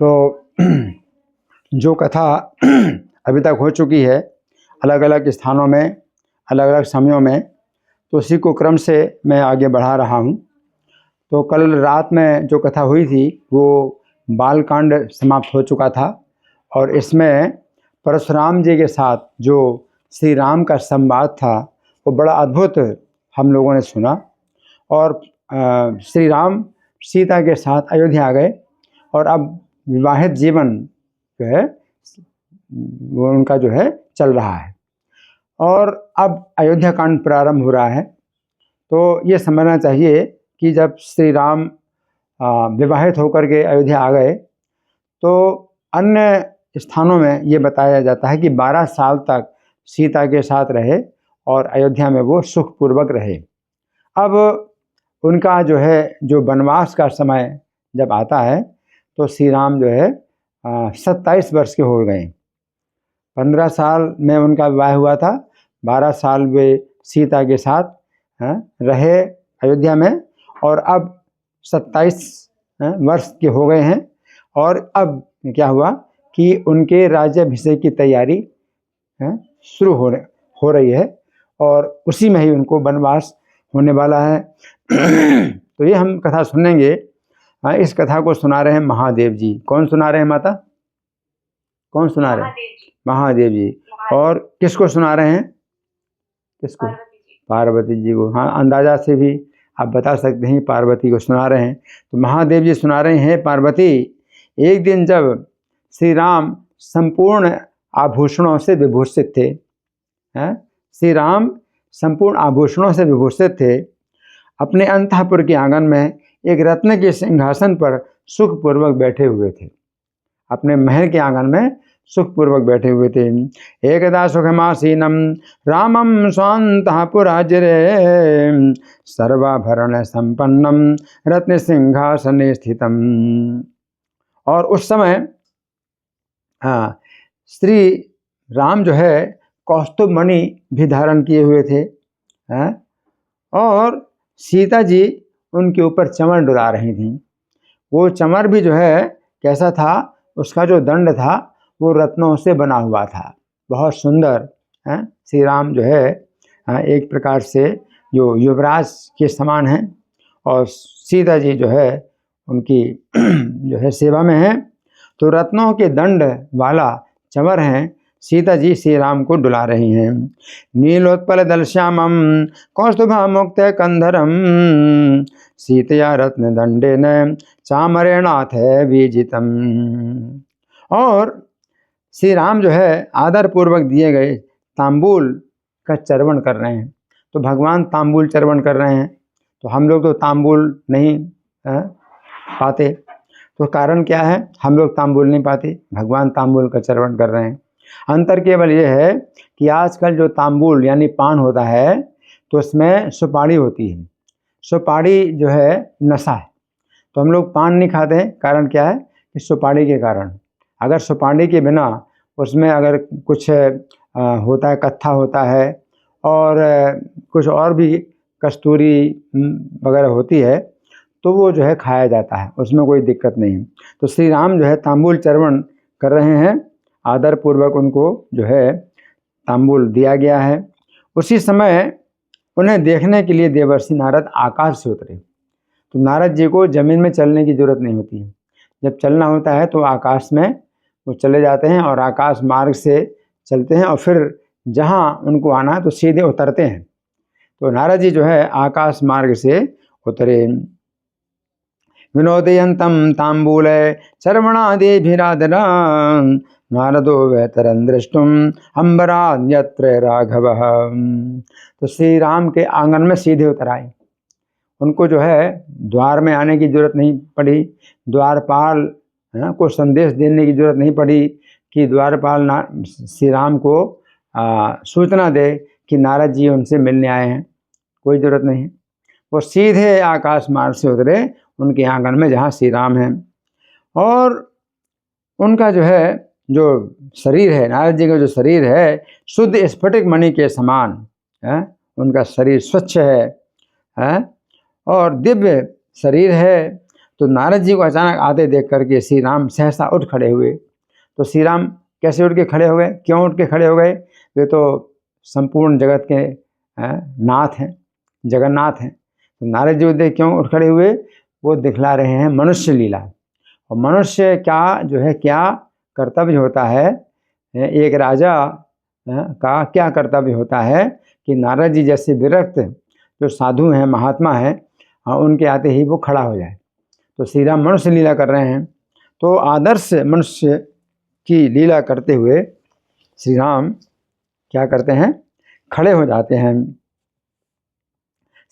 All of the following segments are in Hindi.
तो जो कथा अभी तक हो चुकी है अलग अलग स्थानों में, अलग अलग समयों में, तो उसी को क्रम से मैं आगे बढ़ा रहा हूँ। तो कल रात में जो कथा हुई थी वो बालकांड समाप्त हो चुका था, और इसमें परशुराम जी के साथ जो श्री राम का संवाद था वो बड़ा अद्भुत हम लोगों ने सुना। और श्री राम सीता के साथ अयोध्या आ गए, और अब विवाहित जीवन जो है वो उनका जो है चल रहा है, और अब अयोध्या कांड प्रारंभ हो रहा है। तो ये समझना चाहिए कि जब श्री राम विवाहित होकर के अयोध्या आ गए तो अन्य स्थानों में ये बताया जाता है कि 12 साल तक सीता के साथ रहे और अयोध्या में वो सुखपूर्वक रहे। अब उनका जो है जो वनवास का समय जब आता है तो श्री राम जो है 27 वर्ष के हो गए। 15 साल में उनका विवाह हुआ था, 12 साल वे सीता के साथ रहे अयोध्या में, और अब 27 वर्ष के हो गए हैं। और अब क्या हुआ कि उनके राज्याभिषेक की तैयारी शुरू हो रही है, और उसी में ही उनको वनवास होने वाला है। तो ये हम कथा सुनेंगे। इस कथा को सुना रहे हैं महादेव जी। कौन सुना रहे हैं माता? कौन सुना रहे हैं? महादेव जी। और किसको सुना रहे हैं? किसको? पार्वती जी को। हाँ, अंदाजा से भी आप बता सकते हैं पार्वती को सुना रहे हैं। तो महादेव जी सुना रहे हैं, पार्वती, एक दिन जब श्री राम संपूर्ण आभूषणों से विभूषित थे, श्री राम संपूर्ण आभूषणों से विभूषित थे, अपने अंतःपुर के आंगन में एक रत्न के सिंहासन पर सुखपूर्वक बैठे हुए थे। अपने महल के आंगन में सुखपूर्वक बैठे हुए थे। एकदा सुखमासीनम रामम स्वांतःपुराजिरे सर्वाभरण संपन्नम रत्न सिंहासने स्थितम। और उस समय श्री राम जो है कौस्तुभ मणि भी धारण किए हुए थे, और सीता जी उनके ऊपर चमर डुला रही थी। वो चमर भी जो है कैसा था, उसका जो दंड था वो रत्नों से बना हुआ था, बहुत सुंदर। श्री राम जो है एक प्रकार से जो युवराज के समान हैं, और सीता जी जो है उनकी जो है सेवा में है। तो रत्नों के दंड वाला चमर हैं, सीता जी श्री राम को डुला रही हैं। नीलोत्पल दल श्यामम कौस्तुभा मुक्त कंधरम सीतया रत्न दंडे न चामरेणाथ विजितम। और श्री राम जो है आदर पूर्वक दिए गए तांबूल का चर्वण कर रहे हैं। तो भगवान तांबूल चर्वण कर रहे हैं, तो हम लोग तो तांबूल नहीं पाते। तो कारण क्या है, हम लोग तांबूल नहीं पाते, भगवान तांबूल का चर्वण कर रहे हैं। अंतर केवल ये है कि आजकल जो तांबूल यानी पान होता है तो उसमें सुपारी होती है। सुपारी जो है नशा है, तो हम लोग पान नहीं खाते हैं। कारण क्या है कि सुपारी के कारण। अगर सुपारी के बिना उसमें अगर कुछ होता है, कत्था होता है, और कुछ और भी कस्तूरी वगैरह होती है, तो वो जो है खाया जाता है, उसमें कोई दिक्कत नहीं है। तो श्री राम जो है तांबूल चर्वण कर रहे हैं, आदर पूर्वक उनको जो है तांबूल दिया गया है। उसी समय उन्हें देखने के लिए देवर्षि नारद आकाश से उतरे। तो नारद जी को जमीन में चलने की जरूरत नहीं होती है, जब चलना होता है तो आकाश में वो चले जाते हैं, और आकाश मार्ग से चलते हैं, और फिर जहाँ उनको आना है तो सीधे उतरते हैं। तो नारद जी जो है आकाश मार्ग से उतरे। विनोदयंतम तांबूल चर्वणादिभिरादरा नारदो वैतरं दृष्टुम अंबरान्यत्र राघव। तो श्री राम के आंगन में सीधे उतर आए। उनको जो है द्वार में आने की जरूरत नहीं पड़ी, द्वारपाल को संदेश देने की जरूरत नहीं पड़ी कि द्वारपाल श्री राम को सूचना दे कि नारद जी उनसे मिलने आए हैं, कोई ज़रूरत नहीं। वो सीधे आकाश मार्ग से उतरे उनके आंगन में जहाँ श्री राम हैं। और उनका जो है जो शरीर है, नारद जी का जो शरीर है शुद्ध स्फटिक मणि के समान है। उनका शरीर स्वच्छ है और दिव्य शरीर है। तो नारद जी को अचानक आते देख करके श्री राम सहसा उठ खड़े हुए। तो श्री राम कैसे उठ के खड़े हो गए, क्यों उठ के खड़े हो गए? वे तो संपूर्ण जगत के नाथ हैं, जगन्नाथ हैं। तो नारद जी देख क्यों उठ खड़े हुए? वो दिखला रहे हैं मनुष्य लीला। और मनुष्य क्या जो है, क्या कर्तव्य होता है, एक राजा का क्या कर्तव्य होता है कि नारद जी जैसे विरक्त जो साधु हैं, महात्मा हैं, उनके आते ही वो खड़ा हो जाए। तो श्री राम मनुष्य लीला कर रहे हैं। तो आदर्श मनुष्य की लीला करते हुए श्री राम क्या करते हैं? खड़े हो जाते हैं।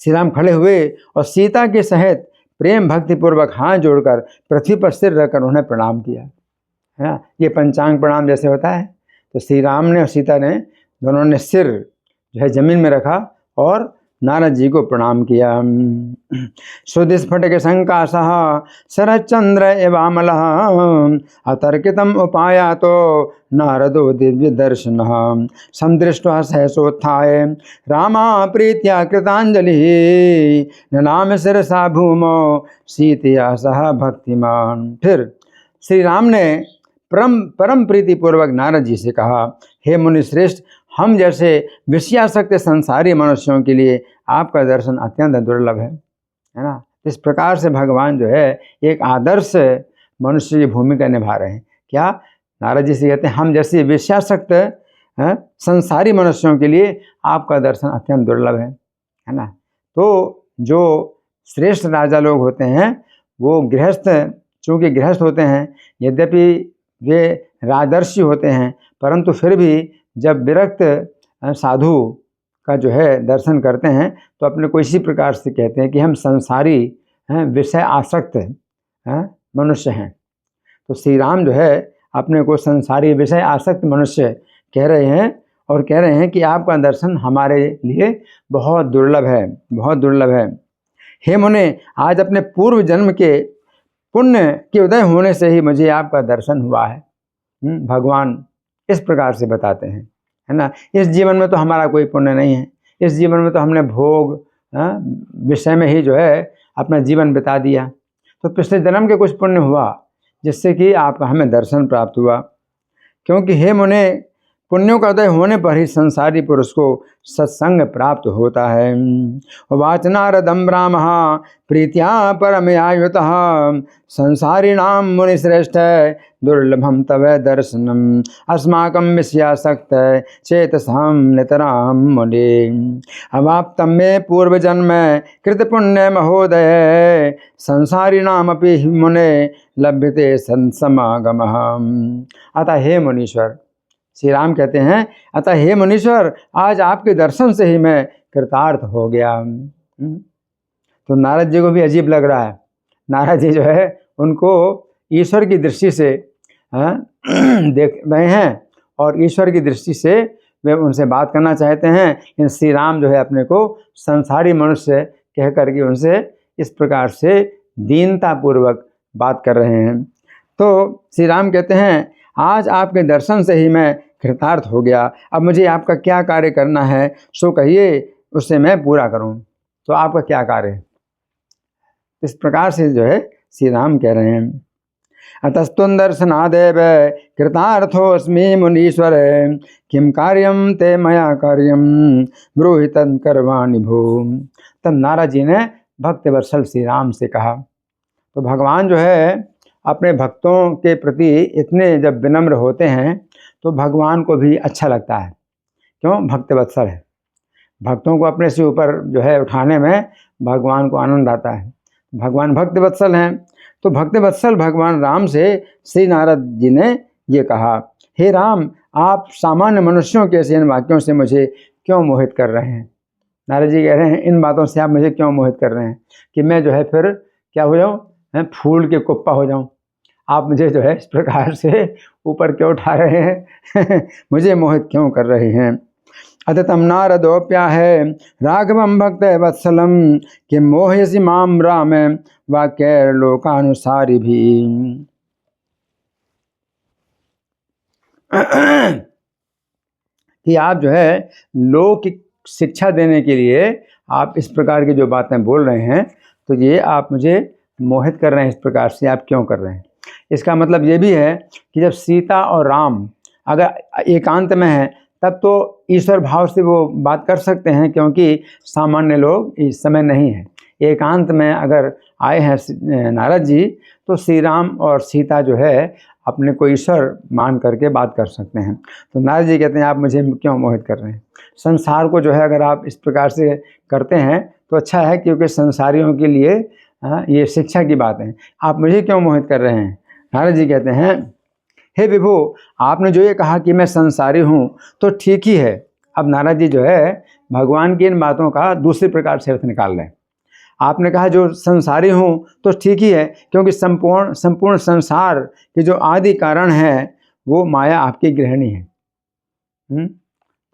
श्री राम खड़े हुए और सीता के सहित प्रेम भक्ति पूर्वक हाथ जोड़कर पृथ्वी पर सिर रखकर उन्हें प्रणाम किया, है ना। ये पंचांग प्रणाम जैसे होता है। तो श्री राम ने और सीता ने दोनों ने सिर जो है जमीन में रखा और नारद जी को प्रणाम किया। सुदिस्फटिक संकाशः शरच्चंद्र एवामलः अतर्कितम उपाया तो नारदो दिव्य दर्शन संदृष्ट्वा सहसोत्थाय रामा प्रीत्या कृतांजलि ननाम शिरसा भूमो सीतया सह भक्तिमान। फिर श्री राम ने परम प्रीतिपूर्वक नारद जी से कहा, हे मुनि श्रेष्ठ, हम जैसे विषयासक्त संसारी मनुष्यों के लिए आपका दर्शन अत्यंत दुर्लभ है ना। इस प्रकार से भगवान जो है एक आदर्श मनुष्य की भूमिका निभा रहे हैं। क्या? नारद जी से कहते हैं हम जैसे विषयासक्त संसारी मनुष्यों के लिए आपका दर्शन अत्यंत दुर्लभ है ना। तो जो श्रेष्ठ राजा लोग होते हैं वो गृहस्थ, चूँकि गृहस्थ होते हैं, यद्यपि वे राजर्षि होते हैं, परंतु फिर भी जब विरक्त साधु का जो है दर्शन करते हैं तो अपने को इसी प्रकार से कहते हैं कि हम संसारी विषय आसक्त मनुष्य हैं। तो श्री राम जो है अपने को संसारी विषय आसक्त मनुष्य कह रहे हैं और कह रहे हैं कि आपका दर्शन हमारे लिए बहुत दुर्लभ है, बहुत दुर्लभ है। हे मुने, आज अपने पूर्व जन्म के पुण्य के उदय होने से ही मुझे आपका दर्शन हुआ है। भगवान इस प्रकार से बताते हैं, है ना। इस जीवन में तो हमारा कोई पुण्य नहीं है, इस जीवन में तो हमने भोग विषय में ही जो है अपना जीवन बिता दिया। तो पिछले जन्म के कुछ पुण्य हुआ जिससे कि आपका हमें दर्शन प्राप्त हुआ। क्योंकि हे मुने, पुण्यों का उदय होने पर ही संसारी पुरुष को सत्संग प्राप्त होता है। वाच नारदम रामः प्रीत्या परमयायुतः संसारिणां मुनिश्रेष्ठ दुर्लभम तव दर्शनम अस्माकं विषयासक्त चेतसां नितरां मुने अवाप्तं मे पूर्वजन्म कृतपुण्य महोदय संसारिणामपि मुने लभ्यते संसमागमः। अतः हे मुनीश्वर, श्री राम कहते हैं, अतः हे मुनीश्वर, आज आपके दर्शन से ही मैं कृतार्थ हो गया। तो नारद जी को भी अजीब लग रहा है। नारद जी जो है उनको ईश्वर की दृष्टि से देख रहे हैं और ईश्वर की दृष्टि से वे उनसे बात करना चाहते हैं। इन श्री राम जो है अपने को संसारी मनुष्य कह करके उनसे इस प्रकार से दीनतापूर्वक बात कर रहे हैं। तो श्री राम कहते हैं, आज आपके दर्शन से ही मैं कृतार्थ हो गया, अब मुझे आपका क्या कार्य करना है सो कहिए, उससे मैं पूरा करूं। तो आपका क्या कार्य है? इस प्रकार से जो है श्री राम कह रहे हैं। अतस्तुन दर्शनादेव कृतार्थोस्मि मुनीश्वर किम कार्यम ते मया कार्यम ब्रूहि तत्कर्माणि भो। तब नारद जी ने भक्त वत्सल श्री राम से कहा। तो भगवान जो है अपने भक्तों के प्रति इतने जब विनम्र होते हैं तो भगवान को भी अच्छा लगता है। क्यों? भक्त वत्सल है। भक्तों को अपने से ऊपर जो है उठाने में भगवान को आनंद आता है। भगवान भक्त वत्सल हैं। तो भक्त वत्सल भगवान राम से श्री नारद जी ने ये कहा, हे राम, आप सामान्य मनुष्यों के ऐसे इन वाक्यों से मुझे क्यों मोहित कर रहे हैं? नारद जी कह रहे हैं, इन बातों से आप मुझे क्यों मोहित कर रहे हैं कि मैं जो है फिर क्या हो जाऊँ, फूल के कुप्पा हो जाऊँ। आप मुझे जो है इस प्रकार से ऊपर क्यों उठा रहे हैं मुझे मोहित क्यों कर रहे हैं। अततम नारदोप्याह राघवम भक्त वत्सलम किम मोहयसि माम राम वाक्य लोकानुसारी भी। कि आप जो है लोक शिक्षा देने के लिए आप इस प्रकार की जो बातें बोल रहे हैं, तो ये आप मुझे मोहित कर रहे हैं इस प्रकार से, आप क्यों कर रहे हैं? इसका मतलब ये भी है कि जब सीता और राम अगर एकांत में हैं तब तो ईश्वर भाव से वो बात कर सकते हैं, क्योंकि सामान्य लोग इस समय नहीं है। एकांत में अगर आए हैं नारद जी, तो श्री राम और सीता जो है अपने को ईश्वर मान करके बात कर सकते हैं। तो नारद जी कहते हैं आप मुझे क्यों मोहित कर रहे हैं? संसार को जो है अगर आप इस प्रकार से करते हैं तो अच्छा है, क्योंकि संसारियों के लिए ये शिक्षा की बात है। आप मुझे क्यों मोहित कर रहे हैं? नारद जी कहते हैं हे विभु, आपने जो ये कहा कि मैं संसारी हूँ तो ठीक ही है। अब नारद जी जो है भगवान की इन बातों का दूसरे प्रकार से अर्थ निकाल रहे हैं। आपने कहा जो संसारी हूँ तो ठीक ही है, क्योंकि संपूर्ण संसार के जो आदि कारण है वो माया आपकी गृहिणी है।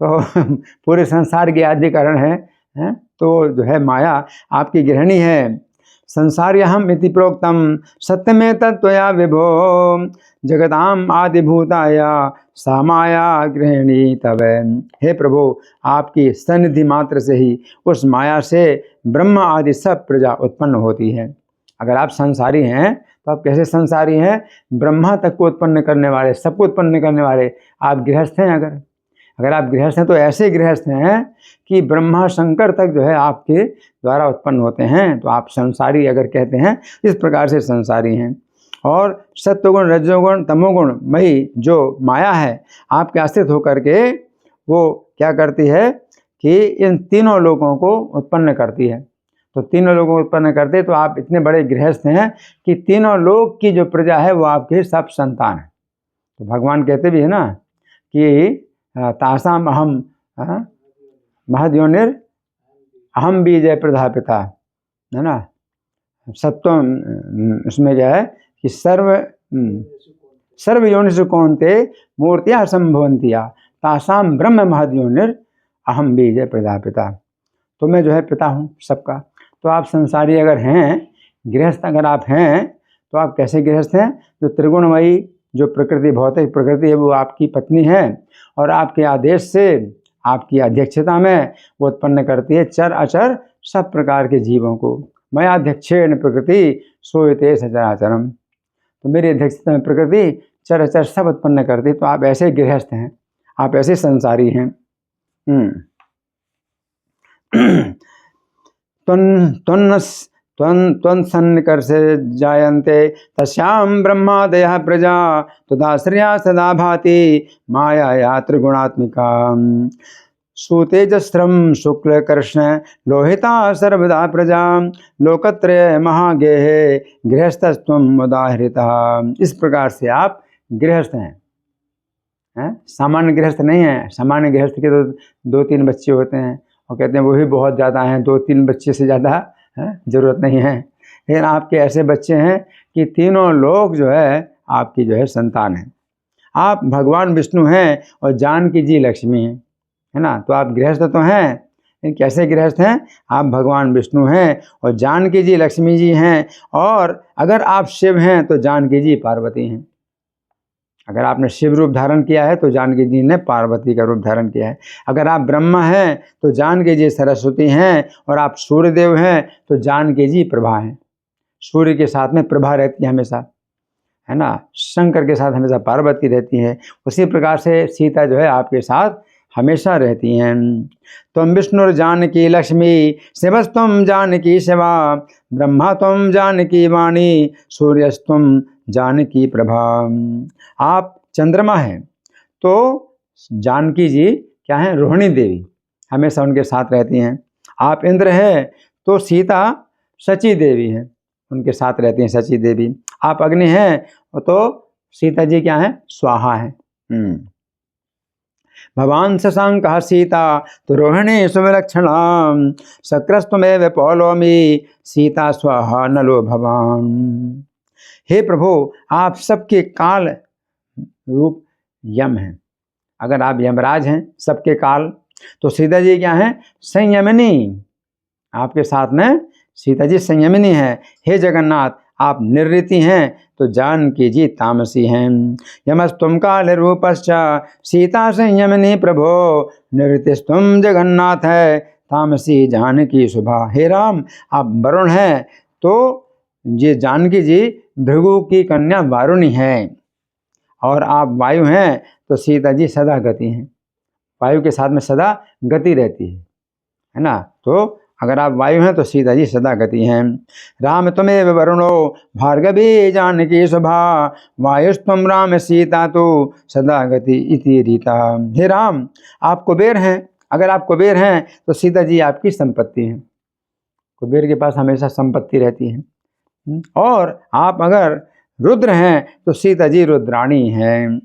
तो पूरे संसार के आदि कारण है तो जो है माया आपकी गृहिणी है। संसार्यहम इति प्रोक्तम सत्यमें तत्त्वया विभो जगताम आदिभूताया सा माया गृहिणी तव। हे प्रभु, आपकी सन्निधि मात्र से ही उस माया से ब्रह्म आदि सब प्रजा उत्पन्न होती है। अगर आप संसारी हैं तो आप कैसे संसारी हैं? ब्रह्मा तक को उत्पन्न करने वाले, सबको उत्पन्न करने वाले आप गृहस्थ हैं। अगर आप गृहस्थ हैं तो ऐसे गृहस्थ हैं कि ब्रह्मा शंकर तक जो है आपके द्वारा उत्पन्न होते हैं। तो आप संसारी अगर कहते हैं, इस प्रकार से संसारी हैं। और सत्वगुण, रजोगुण, तमोगुण मई जो माया है आपके आश्रित होकर के वो क्या करती है कि इन तीनों लोगों को उत्पन्न करती है। तो तीनों लोगों को उत्पन्न करते, तो आप इतने बड़े गृहस्थ हैं कि तीनों लोग की जो प्रजा है वो आपके सब संतान है। तो भगवान कहते भी है ना कि तासाम अहम महद्योनिर अहम बीज प्रधापिता, है ना। सत्वम उसमें क्या है कि सर्व योनिषु कौन्ते मूर्तियाँ संभवंतिया तासाम ब्रह्म महद्योनिर अहम बीज प्रधापिता। तो मैं जो है पिता हूँ सबका। तो आप संसारी अगर हैं, गृहस्थ अगर आप हैं, तो आप कैसे गृहस्थ हैं? जो त्रिगुणमयी जो प्रकृति, भौतिक प्रकृति है, वो आपकी पत्नी है और आपके आदेश से, आपकी अध्यक्षता में वो उत्पन्न करती है चर अचर सब प्रकार के जीवों को। मैं अध्यक्षेण प्रकृति सोयते सचराचरम। तो मेरी अध्यक्षता में प्रकृति चर अचर सब उत्पन्न करती। तो आप ऐसे गृहस्थ हैं, आप ऐसे संसारी हैं। त्वन्सन्निकर्षे जायन्ते तस्यां ब्रह्मादयः प्रजा तदाश्रया सदा भाति मायाया त्रिगुणात्मिका। सुतेजस्रं शुक्ल कृष्ण लोहिता सर्वदा प्रजा लोकत्रय महागेहे गृहस्थस्त्वम् उदाहृतः। इस प्रकार से आप गृहस्थ हैं, सामान्य गृहस्थ नहीं हैं। सामान्य गृहस्थ के तो 2-3 बच्चे होते हैं और कहते हैं वही बहुत ज़्यादा हैं, 2-3 बच्चे से ज़्यादा ज़रूरत नहीं है। लेकिन आपके ऐसे बच्चे हैं कि तीनों लोग जो है आपकी जो है संतान हैं। आप भगवान विष्णु हैं और जानकी जी लक्ष्मी हैं, है ना। तो आप गृहस्थ तो हैं, लेकिन कैसे गृहस्थ हैं? आप भगवान विष्णु हैं और जानकी जी लक्ष्मी जी हैं। और अगर आप शिव हैं तो जानकी जी पार्वती हैं। अगर आपने शिव रूप धारण किया है तो जानकी जी ने पार्वती का रूप धारण किया है। अगर आप ब्रह्मा हैं तो जानकी जी सरस्वती हैं, और आप सूर्यदेव हैं तो जानकी जी प्रभा हैं। सूर्य के साथ में प्रभा रहती है हमेशा, है ना। शंकर के साथ हमेशा पार्वती रहती है। उसी प्रकार से सीता जो है आपके साथ हमेशा रहती हैं। तुम विष्णु जानकी लक्ष्मी शिवस्तुम जानकी शिवा ब्रह्मा तुम जानकी वाणी सूर्यस्तुम जानकी प्रभा। आप चंद्रमा हैं तो जानकी जी क्या हैं? रोहिणी देवी, हमेशा उनके साथ रहती हैं। आप इंद्र हैं तो सीता सची देवी हैं, उनके साथ रहती हैं सची देवी। आप अग्नि हैं तो सीता जी क्या हैं? स्वाहा हैं। भवान शशांकः सीता तो रोहिणी सुविलक्षणा शक्रस्तुमेव पौलोमी सीता स्वाहा नलो भवान। हे प्रभु, आप सबके काल रूप यम हैं। अगर आप यमराज हैं सबके काल, तो सीता जी क्या हैं? संयमिनी। आपके साथ में सीता जी संयमिनी है। हे जगन्नाथ, आप निर्ऋति हैं तो जानकी जी तामसी हैं। यमस्तुम काल रूपश्च सीता संयमिनी प्रभो निर्ऋतिस्तुम जगन्नाथ है तामसी जानकी शुभा। हे राम, आप वरुण हैं तो ये जानकी जी भृगु की कन्या वारुणी है, और आप वायु हैं तो सीता जी सदा गति हैं। वायु के साथ में सदा गति रहती है ना। तो अगर आप वायु हैं तो सीता जी सदा गति हैं। राम त्वमेव वरुणो भार्गवी जानकी शुभा, वायुस्तम राम सीता तो सदा गति इति रीता। हे राम, आप कुबेर हैं, अगर आप कुबेर हैं तो सीता जी आपकी संपत्ति हैं। कुबेर के पास हमेशा संपत्ति रहती है। और आप अगर रुद्र हैं तो सीता जी रुद्राणी हैं।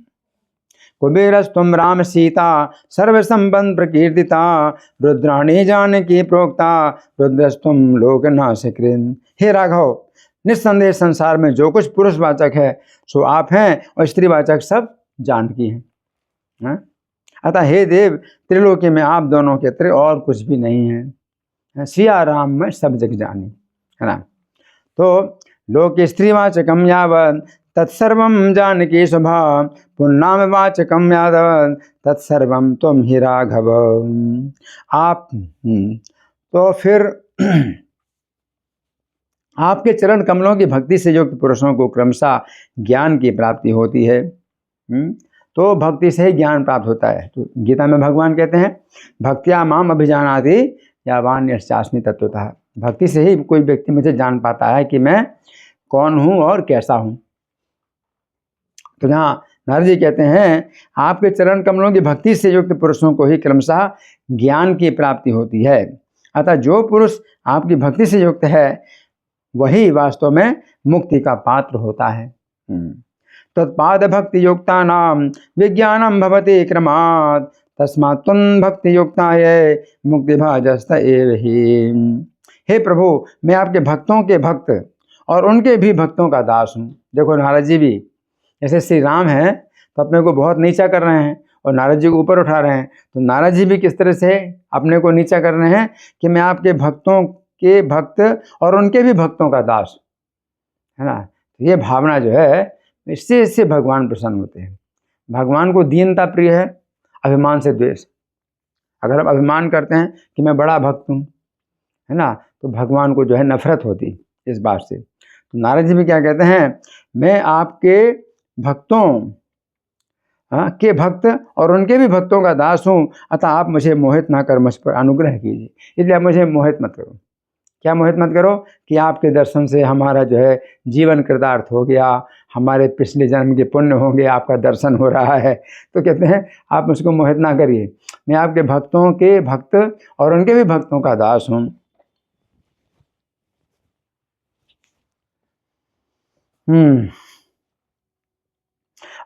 कुबेरस्तुम राम सीता सर्व संबंध प्रकीर्तिता, रुद्राणी जानकी प्रोक्ता रुद्रस्तुम लोकनाशकृन्। हे राघव, निस्संदेह संसार में जो कुछ पुरुषवाचक है सो आप हैं, और स्त्रीवाचक सब जानकी हैं। अतः हे देव, त्रिलोकी में आप दोनों के त्र और कुछ भी नहीं है। सिया राम में सब जग जानी, है ना। तो लोक स्त्रीवाचकम यावत् तत्सर्वं जानकी शुभा, पुण्नामवाचकम यावत् तत्सर्वं त्वं ही राघव। आप तो फिर आपके चरण कमलों की भक्ति से युक्त पुरुषों को क्रमशः ज्ञान की प्राप्ति होती है। तो भक्ति से ही ज्ञान प्राप्त होता है। तो गीता में भगवान कहते हैं, भक्त्या माम अभिजानाति यावान यश्चास्मि तत्वतः। भक्ति से ही कोई व्यक्ति मुझे जान पाता है कि मैं कौन हूँ और कैसा हूँ। तो यहाँ नारद जी कहते हैं, आपके चरण कमलों की भक्ति से युक्त पुरुषों को ही क्रमशः ज्ञान की प्राप्ति होती है। अतः जो पुरुष आपकी भक्ति से युक्त है वही वास्तव में मुक्ति का पात्र होता है। तत्पाद भक्ति युक्ता नाम विज्ञानम भवति क्रमात्, तस्मात् त्वं भक्ति युक्ताय मुक्ति भाजस्त एव ही। हे प्रभु, मैं आपके भक्तों के भक्त और उनके भी भक्तों का दास हूँ। देखो नारद जी भी, जैसे श्री राम हैं तो अपने को बहुत नीचा कर रहे हैं और नारद जी को ऊपर उठा रहे हैं, तो नारद जी भी किस तरह से अपने को नीचा कर रहे हैं कि मैं आपके भक्तों के भक्त और उनके भी भक्तों का दास, है ना। तो ये भावना जो है, इससे भगवान प्रसन्न होते हैं। भगवान को दीनता प्रिय है, अभिमान से द्वेष। अगर हम अभिमान करते हैं कि मैं बड़ा भक्त हूँ, है ना, तो भगवान को जो है नफरत होती इस बात से। तो नारद जी भी क्या कहते हैं, मैं आपके भक्तों के भक्त और उनके भी भक्तों का दास हूँ, अतः आप मुझे मोहित ना कर मुझ पर अनुग्रह कीजिए। इसलिए आप मुझे मोहित मत करो। क्या मोहित मत करो कि आपके दर्शन से हमारा जो है जीवन कृतार्थ हो गया, हमारे पिछले जन्म के पुण्य होंगे, आपका दर्शन हो रहा है। तो कहते हैं आप मुझको मोहित ना करिए, मैं आपके भक्तों के भक्त और उनके भी भक्तों का दास हूँ।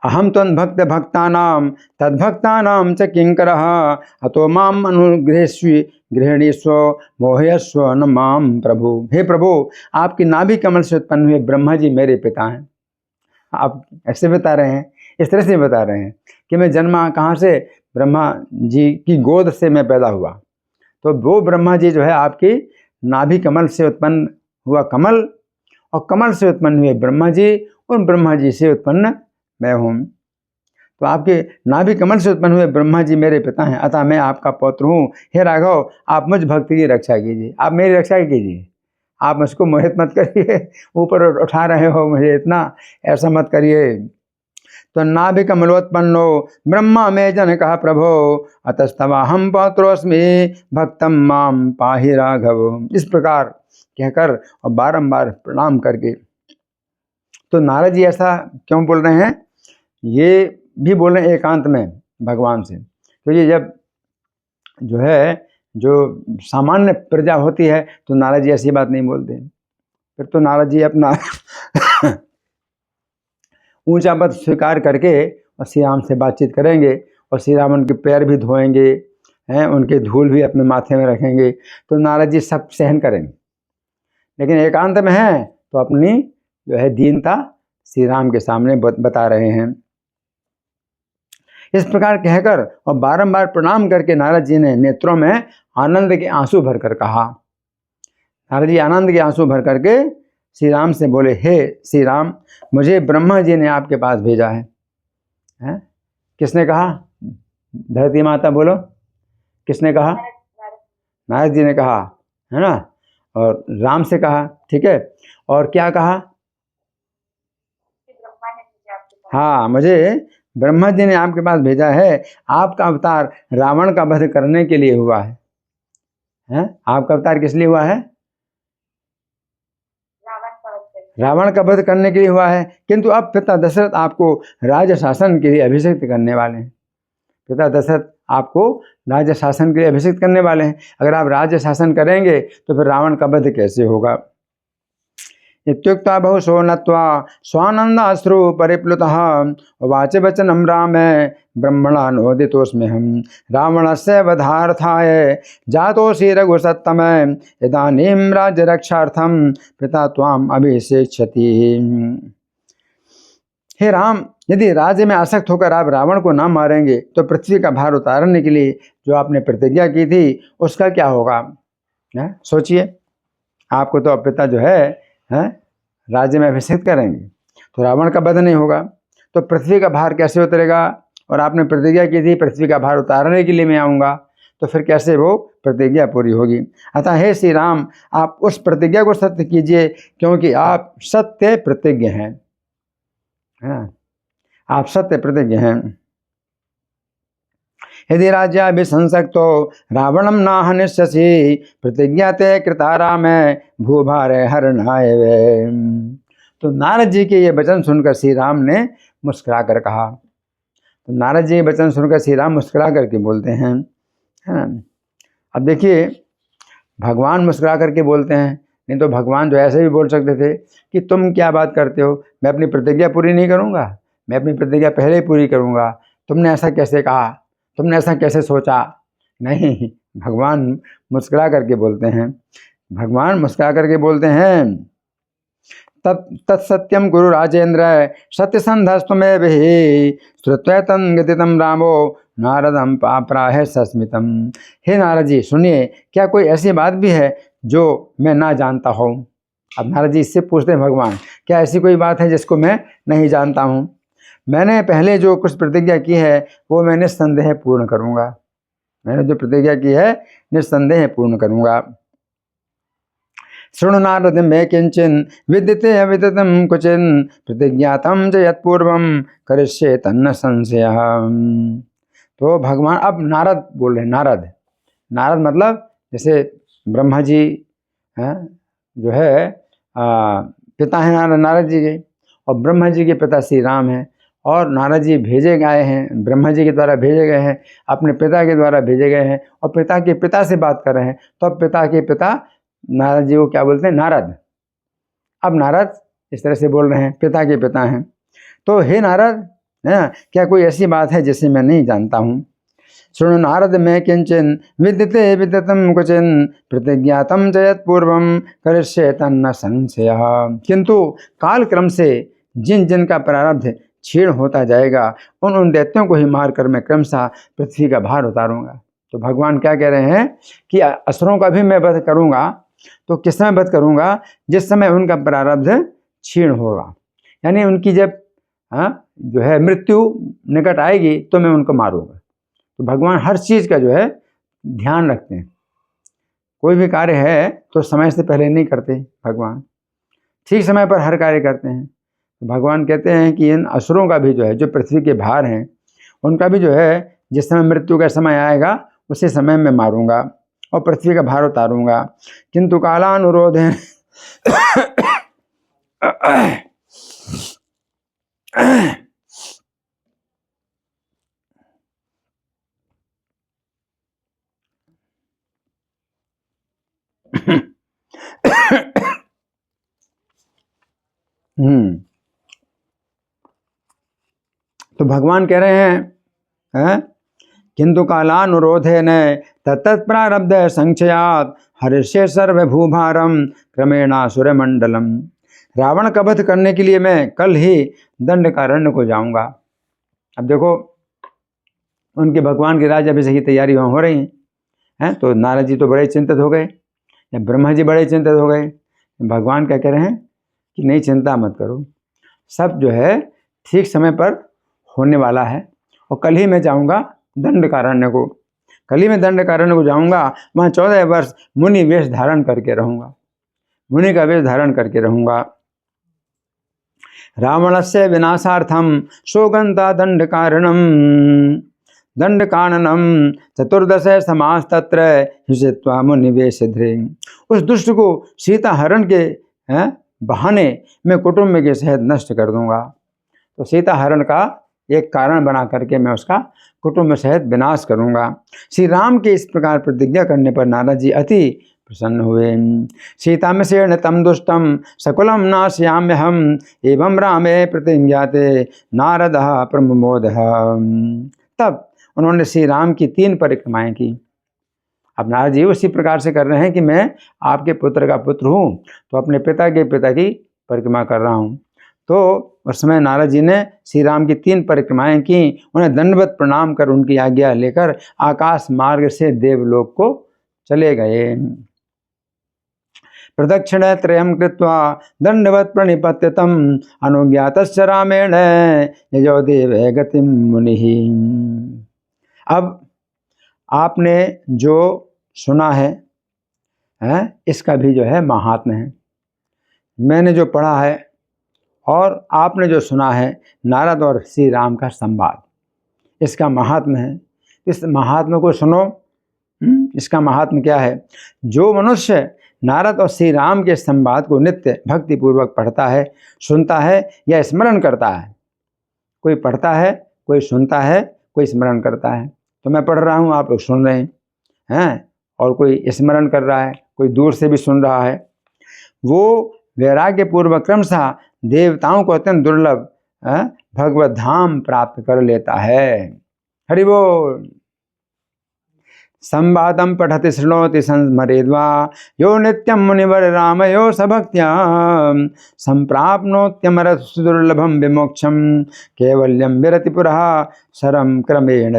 अहम त्वन्भक्त भक्तानां तद्भक्तानां च किंकरः, अतो माम गृहिणीस्व मोहयस्व न माम प्रभु। हे प्रभु, आपकी नाभि कमल से उत्पन्न हुए ब्रह्मा जी मेरे पिता हैं। आप ऐसे बता रहे हैं, इस तरह से बता रहे हैं कि मैं जन्मा कहाँ से, ब्रह्मा जी की गोद से मैं पैदा हुआ। तो वो ब्रह्मा जी जो है आपकी नाभि कमल से उत्पन्न हुआ कमल, और कमल से उत्पन्न हुए ब्रह्मा जी, उन ब्रह्मा जी से उत्पन्न मैं हूँ। तो आपके नाभि कमल से उत्पन्न हुए ब्रह्मा जी मेरे पिता हैं, अतः मैं आपका पौत्र हूँ। हे राघव, आप मुझ भक्ति की रक्षा कीजिए, आप मेरी रक्षा कीजिए, आप मुझको मोहित मत करिए, ऊपर उठा रहे हो मुझे इतना, ऐसा मत करिए। तो नाभि कमलोत्पन्नो ब्रह्मा में जन कहा प्रभो, अतस्तवा हम पौत्रोस्मि भक्तम माम पाहि राघव। इस प्रकार कहकर और बारंबार प्रणाम करके। तो नारद जी ऐसा क्यों बोल रहे हैं, ये भी बोल रहे हैं एकांत में भगवान से। तो ये जब जो है जो सामान्य प्रजा होती है तो नारद जी ऐसी बात नहीं बोलते। फिर तो नारद जी अपना ऊंचा पद स्वीकार करके और श्री राम से बातचीत करेंगे, और श्री राम उनके पैर भी धोएंगे हैं, उनके धूल भी अपने माथे में रखेंगे। तो नारद जी सब सहन करेंगे, लेकिन एकांत में हैं तो अपनी जो है दीनता श्री राम के सामने बता रहे हैं। इस प्रकार कहकर और बारंबार प्रणाम करके नारद जी ने नेत्रों में आनंद के आंसू भरकर कहा। नारद जी आनंद के आंसू भर करके श्री राम से बोले, हे श्री राम, मुझे ब्रह्मा जी ने आपके पास भेजा है। किसने कहा? धरती माता बोलो, किसने कहा? नारद जी ने कहा, है ना। और राम से कहा, ठीक है। और क्या कहा? हाँ, मुझे ब्रह्मा जी ने आपके पास भेजा है। आपका अवतार रावण का वध करने के लिए हुआ है, हैं? आपका अवतार किस लिए हुआ है? रावण का वध करने के लिए हुआ है। किंतु अब पिता दशरथ आपको राज्य शासन के लिए अभिषिक्त करने वाले हैं। पिता दशरथ आपको राज्य शासन के लिए अभिषिक्त करने वाले हैं। अगर आप राज्य शासन करेंगे तो फिर रावण का वध कैसे होगा? इत्युक्त्वा बहुशो नत्वा स्वानन्दाश्रु परिप्लुतः उवाच वचनं राम ब्रह्मणा नोदितोऽस्म्यहं रावणस्य वधार्थाय जातोऽसि रघुसत्तम इदानीं राज्यरक्षार्थं पिता त्वाम् अभिषेक्ष्यति। हे राम, यदि राज्य में आसक्त होकर आप रावण को ना मारेंगे तो पृथ्वी का भार उतारने के लिए जो आपने प्रतिज्ञा की थी उसका क्या होगा? सोचिए, आपको तो पिता जो है राज्य में अभिषेक करेंगे तो रावण का वध नहीं होगा, तो पृथ्वी का भार कैसे उतरेगा? और आपने प्रतिज्ञा की थी पृथ्वी का भार उतारने के लिए मैं आऊँगा, तो फिर कैसे वो प्रतिज्ञा पूरी होगी? अतः हे श्री राम, आप उस प्रतिज्ञा को सत्य कीजिए, क्योंकि आप सत्य प्रतिज्ञ हैं, है ना? आप सत्य प्रतिज्ञ हैं। यदि राज्याभिसंसक्तो रावणं न हनिष्यसि प्रतिज्ञा ते कृता राम भूभार हरणाय वे। तो नारद जी के ये वचन सुनकर श्री राम ने मुस्कुरा कर कहा। तो नारद जी के वचन सुनकर श्री राम मुस्कुरा करके बोलते हैं, है ना? अब देखिए, भगवान मुस्कुरा करके बोलते हैं, नहीं तो भगवान जो ऐसे भी बोल सकते थे कि तुम क्या बात करते हो, मैं अपनी प्रतिज्ञा पूरी नहीं करूँगा, मैं अपनी प्रतिज्ञा पहले ही पूरी करूँगा, तुमने ऐसा कैसे कहा, तुमने ऐसा कैसे सोचा? नहीं, भगवान मुस्कुरा करके बोलते हैं। भगवान मुस्कुरा करके बोलते हैं, तत्सत्यम गुरु राजेंद्र सत्यसंधस्तमेव हि श्रुत्वा तन्गदितं रामो नारदम प्राह सस्मितम। हे नारद जी सुनिए, क्या कोई ऐसी बात भी है जो मैं ना जानता हूँ? अब नारद जी इससे पूछते हैं भगवान, क्या ऐसी कोई बात है जिसको मैं नहीं जानता हूँ? मैंने पहले जो कुछ प्रतिज्ञा की है वो मैं निस्संदेह पूर्ण करूँगा, मैंने जो प्रतिज्ञा की है निस्संदेह पूर्ण करूँगा। शृणु नारद मे किंचन विद्यते अविदितं क्वचिन् प्रतिज्ञातं च यत्पूर्वं करिष्ये तन्न संशयः। तो भगवान अब नारद बोल रहे हैं। नारद मतलब जैसे ब्रह्मा जी जो है पिता हैं नारद जी के, और ब्रह्मा जी के पिता श्री राम हैं, और नारद जी भेजे गए हैं, ब्रह्मा जी के द्वारा भेजे गए हैं, अपने पिता के द्वारा भेजे गए हैं, और पिता के पिता से बात कर रहे हैं। तो अब पिता के पिता नारद जी को क्या बोलते हैं? नारद। अब नारद इस तरह से बोल रहे हैं, पिता के पिता हैं। तो हे नारद, क्या कोई ऐसी बात है जिसे मैं नहीं जानता हूँ? शृणु नारद मे किंचन विद्यते विदितं क्वचिन् प्रतिज्ञातं च यत्पूर्वं करिष्ये तन्न संशयः। किंतु काल क्रम से जिन जिन का प्रारब्ध क्षीण होता जाएगा उन दैत्यों को ही मारकर मैं क्रमशः पृथ्वी का भार उतारूंगा। तो भगवान क्या कह रहे हैं कि असुरों का भी मैं वध करूंगा, तो किस समय वध करूंगा? जिस समय उनका प्रारब्ध क्षीण होगा, यानी उनकी जब जो है मृत्यु निकट आएगी तो मैं उनको मारूंगा। तो भगवान हर चीज़ का जो है ध्यान रखते हैं। कोई भी कार्य है तो समय से पहले नहीं करते भगवान, ठीक समय पर हर कार्य करते हैं। तो भगवान कहते हैं कि इन असुरों का भी जो है, जो पृथ्वी के भार हैं, उनका भी जो है जिस समय मृत्यु का समय आएगा उसी समय मैं मारूंगा और पृथ्वी का भार उतारूंगा। किंतु कालानुरोध है तो भगवान कह रहे हैं किंतु कालानुरोधेन तत्त प्रारब्ध संक्षयात हरिष्ये सर्वभूभारम क्रमेणासुरमंडलम। रावण का वध करने के लिए मैं कल ही दंडकारण्य को जाऊंगा। अब देखो, उनके भगवान के राज्य अभिषेक की तैयारी वहाँ हो रही हैं। तो नारद जी तो बड़े चिंतित हो गए, या ब्रह्मा जी बड़े चिंतित हो गए। भगवान क्या कह रहे हैं कि नहीं, चिंता मत करो, सब जो है ठीक समय पर होने वाला है, और कल ही मैं जाऊंगा दंडकारण्य को। कल ही मैं दंडकारण्य को जाऊंगा, वहाँ 14 वर्ष मुनि वेश धारण करके रहूँगा। मुनि का वेश धारण करके रहूँगा। रावणस्य विनाशार्थम शोगंता दंड कारणम चतुर्दश समास तत्र हिषित्वा मुनिवेश धृ। उस दुष्ट को सीता हरण के बहाने मैं कुटुंब के सहित नष्ट कर दूंगा। तो सीता हरण का एक कारण बना करके मैं उसका कुटुंब सहित विनाश करूंगा। श्री राम के इस प्रकार प्रतिज्ञा करने पर नारद जी अति प्रसन्न हुए। सीतामसेन तम दुष्टम सकुलम नाशयाम्यहम एवं रामे प्रतिज्ञाते नारद प्रमुमोद। तब उन्होंने श्री राम की 3 परिक्रमाएं की। अब नारद जी उसी प्रकार से कर रहे हैं कि मैं आपके पुत्र का पुत्र हूँ, तो अपने पिता के पिता की परिक्रमा कर रहा हूँ। तो उस समय नारद जी ने श्री राम की 3 परिक्रमाएं की। उन्हें दंडवत प्रणाम कर उनकी आज्ञा लेकर आकाश मार्ग से देवलोक को चले गए। प्रदक्षिण त्रयं कृत्वा दंडवत प्रणिपत्यतम अनुज्ञातश्च रामेण यजो देवे गतिम मुनिः। अब आपने जो सुना है, इसका भी जो है महात्म्य है। मैंने जो पढ़ा है और आपने जो सुना है नारद और श्री राम का संवाद, इसका महात्म्य है। इस महात्म्य को सुनो। इसका महात्म्य क्या है? जो मनुष्य नारद और श्री राम के संवाद को नित्य भक्तिपूर्वक पढ़ता है, सुनता है या स्मरण करता है, कोई पढ़ता है, कोई सुनता है, कोई स्मरण करता है। तो मैं पढ़ रहा हूँ, आप लोग सुन रहे हैं, और कोई स्मरण कर रहा है, कोई दूर से भी सुन रहा है। वो वैराग्य पूर्वक क्रमशः देवताओं को अत्यंत दुर्लभ भगवत धाम प्राप्त कर लेता है। हरि बोल। संवादम पठति शृणोति संस्मरेद्वा यो नित्यं मुनिवर रामयो सभक्त्या संप्राप्नोत्यमर सुदुर्लभम विमोक्षम कैवल्यम विरति पुरः शरम क्रमेण।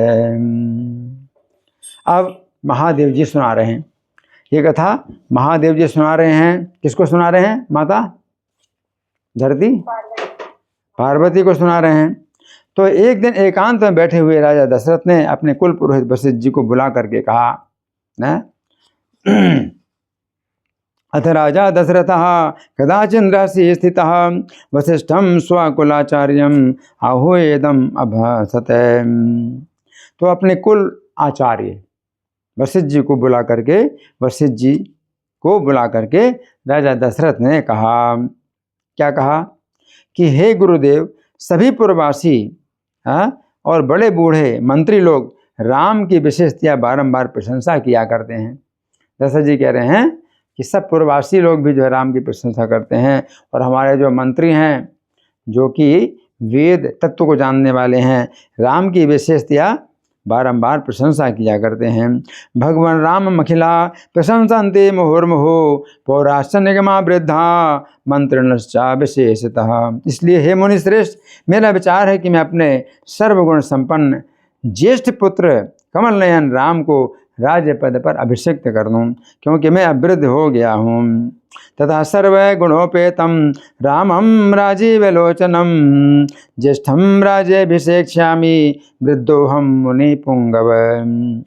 अब महादेव जी सुना रहे हैं ये कथा। महादेव जी सुना रहे हैं। किसको सुना रहे हैं? माता धरती पार्वती को सुना रहे हैं। तो एक दिन एकांत में बैठे हुए राजा दशरथ ने अपने कुल पुरोहित वशिष्ठ जी को बुला करके कहा, अथ राजा दशरथः कदाचिन् रहसि स्थितः वसिष्ठं स्वकुलाचार्यम् आहूयेदम् अभसत। तो अपने कुल आचार्य वशिष्ठ जी को बुला करके राजा दशरथ ने कहा, क्या कहा कि हे गुरुदेव, सभी पूर्ववासी और बड़े बूढ़े मंत्री लोग राम की विशेषतया बारंबार प्रशंसा किया करते हैं। दशरथ जी कह रहे हैं कि सब पूर्ववासी लोग भी जो है राम की प्रशंसा करते हैं, और हमारे जो मंत्री हैं जो कि वेद तत्व को जानने वाले हैं, राम की विशेषतया बारंबार प्रशंसा किया करते हैं। भगवान राम मखिला प्रशंसन्ते मुहुर्मुहु पौराश्च निगमा वृद्धा मंत्रिणश्चा विशेषतः। इसलिए हे मुनि श्रेष्ठ, मेरा विचार है कि मैं अपने सर्वगुण संपन्न ज्येष्ठ पुत्र कमल नयन राम को राज्य पद पर अभिषिक्त कर दूँ, क्योंकि मैं अब वृद्ध हो गया हूँ। तथा सर्व गुणोपेतम रामम राजीवलोचनम ज्येष्ठम राज्याभिषेक्ष्यामि वृद्धोहम मुनि पुंगव।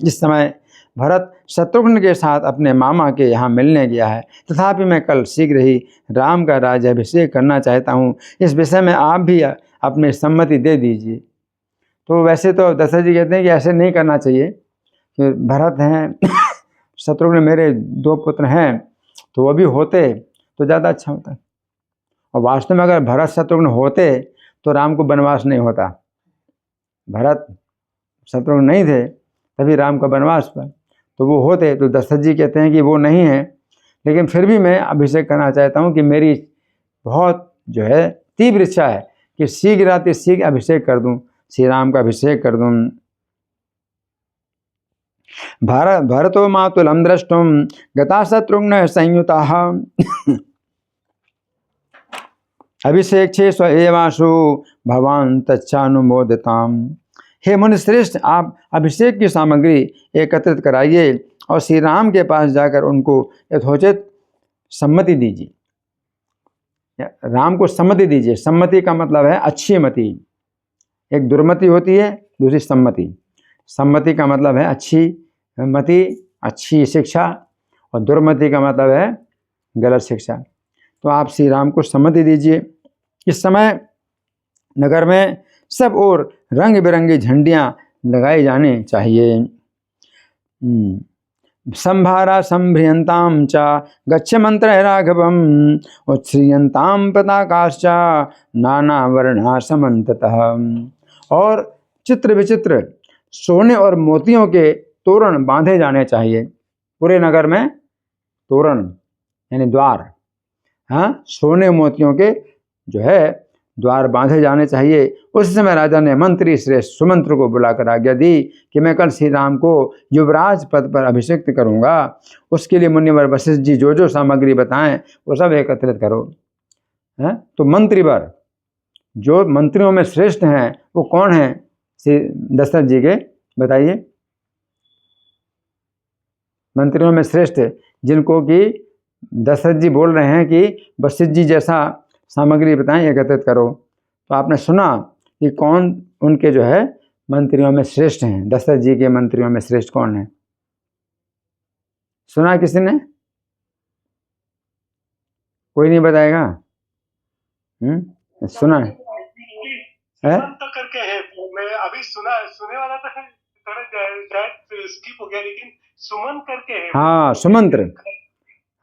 इस समय भरत शत्रुघ्न के साथ अपने मामा के यहाँ मिलने गया है, तथापि मैं कल शीघ्र ही राम का राज्याभिषेक करना चाहता हूँ। इस विषय में आप भी अपनी सम्मति दे दीजिए। तो वैसे तो दशरथ जी कहते हैं कि ऐसे नहीं करना चाहिए, कि भरत हैं शत्रुघ्न मेरे 2 पुत्र हैं, तो वो भी होते तो ज़्यादा अच्छा होता। और वास्तव में अगर भरत शत्रुघ्न होते तो राम को वनवास नहीं होता। भरत शत्रुघ्न नहीं थे तभी राम का वनवास पर, तो वो होते। तो दशरथ जी कहते हैं कि वो नहीं है, लेकिन फिर भी मैं अभिषेक करना चाहता हूँ कि मेरी बहुत जो है तीव्र इच्छा है कि शीघ्र अभिषेक कर दूँ, श्री राम का अभिषेक कर दूँ। भरतो मातुलम द्रष्टुम गता शत्रुघ्न संयुताः अभिषेक्षे स्व एवाशु भवान तच्चानुमोदिताम। हे मुनि श्रेष्ठ, आप अभिषेक की सामग्री एकत्रित कराइए और श्री राम के पास जाकर उनको यथोचित सम्मति दीजिए। राम को सम्मति दीजिए। सम्मति का मतलब है अच्छी मति। एक दुर्मति होती है, दूसरी सम्मति। सम्मति का मतलब है अच्छी मति, अच्छी शिक्षा, और दुर्मति का मतलब है गलत शिक्षा। तो आप श्री राम को सम्मति दीजिए। इस समय नगर में सब ओर रंग बिरंगी झंडियाँ लगाई जानी चाहिए। संभारा संभ्रियंताम च गच्छ मंत्र राघवम उच्छ्रियंताम पताकाश्च नाना वर्णा समन्ततः। और चित्र विचित्र सोने और मोतियों के तोरण बांधे जाने चाहिए। पूरे नगर में तोरण यानी द्वार, हाँ, सोने मोतियों के जो है द्वार बांधे जाने चाहिए। उस समय राजा ने मंत्री श्रेष्ठ सुमंत्र को बुलाकर आज्ञा दी कि मैं कल श्री राम को युवराज पद पर अभिषिक्त करूंगा। उसके लिए मुनिवर वशिष्ठ जी जो जो सामग्री बताएं वो सब एकत्रित करो। हैं? तो मंत्रीवर जो मंत्रियों में श्रेष्ठ हैं वो कौन हैं श्री दशरथ जी के, बताइए। मंत्रियों में श्रेष्ठ जिनको कि दशरथ जी बोल रहे हैं कि वशिष्ठ जी जैसा सामग्री बताएं, एकत्रित करो। तो आपने सुना कि कौन उनके जो है मंत्रियों में श्रेष्ठ हैं। दशरथ जी के मंत्रियों में श्रेष्ठ कौन है? सुना किसी ने? कोई नहीं बताएगा? सुना है? करके है, मैं अभी सुने वाला था, थोड़ा शायद स्किप हो गया, लेकिन सुमन करके है। हाँ, सुमंत्र।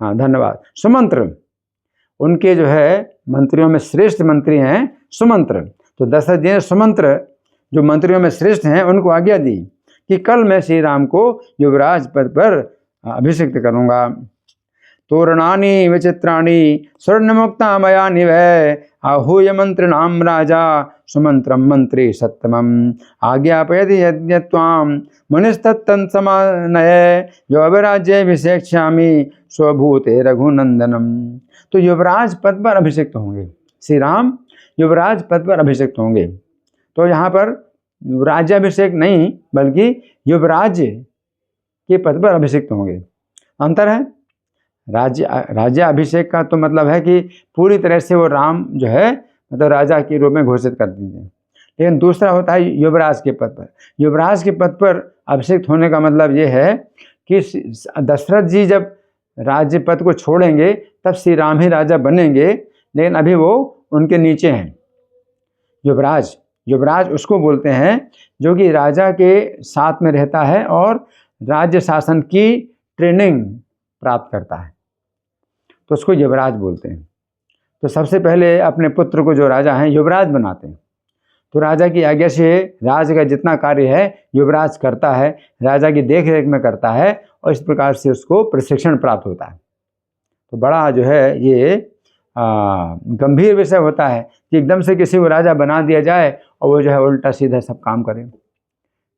हाँ, धन्यवाद। सुमंत्र उनके जो है मंत्रियों में श्रेष्ठ मंत्री हैं सुमंत्र। तो दशरथ जी ने सुमंत्र जो मंत्रियों में श्रेष्ठ हैं उनको आज्ञा दी कि कल मैं श्री राम को युवराज पद पर अभिषिक्त करूंगा। तोरणानि विचित्राणि स्वर्णमुक्ता मया निवय आहूय मंत्रिणाम राजा सुमंत्रम मंत्री सत्तमम आज्ञापयति यज्ञत्वाम मुनिस्तत्तं समानय युवराज्याभिषेक्ष्यामि स्वभूते रघुनंदनम। तो युवराज पद पर अभिषिक्त होंगे, श्री राम युवराज पद पर अभिषिक्त होंगे। तो यहाँ पर राज्याभिषेक नहीं बल्कि युवराज्य के पद पर अभिषिक्त होंगे। अंतर है। राज्याभिषेक का तो मतलब है कि पूरी तरह से वो राम जो है मतलब राजा के रूप में घोषित कर दीजिए। लेकिन दूसरा होता है युवराज के पद पर। युवराज के पद पर अभिषिक्त होने का मतलब ये है कि दशरथ जी जब राज्य पद को छोड़ेंगे तब श्री राम ही राजा बनेंगे, लेकिन अभी वो उनके नीचे हैं। युवराज उसको बोलते हैं जो कि राजा के साथ में रहता है और राज्य शासन की ट्रेनिंग प्राप्त करता है, तो उसको युवराज बोलते हैं। तो सबसे पहले अपने पुत्र को जो राजा हैं युवराज बनाते हैं। तो राजा की आज्ञा से राज का जितना कार्य है युवराज करता है, राजा की देख रेख में करता है और इस प्रकार से उसको प्रशिक्षण प्राप्त होता है। तो बड़ा जो है ये गंभीर विषय होता है कि एकदम से किसी को राजा बना दिया जाए और वो जो है उल्टा सीधा सब काम करे।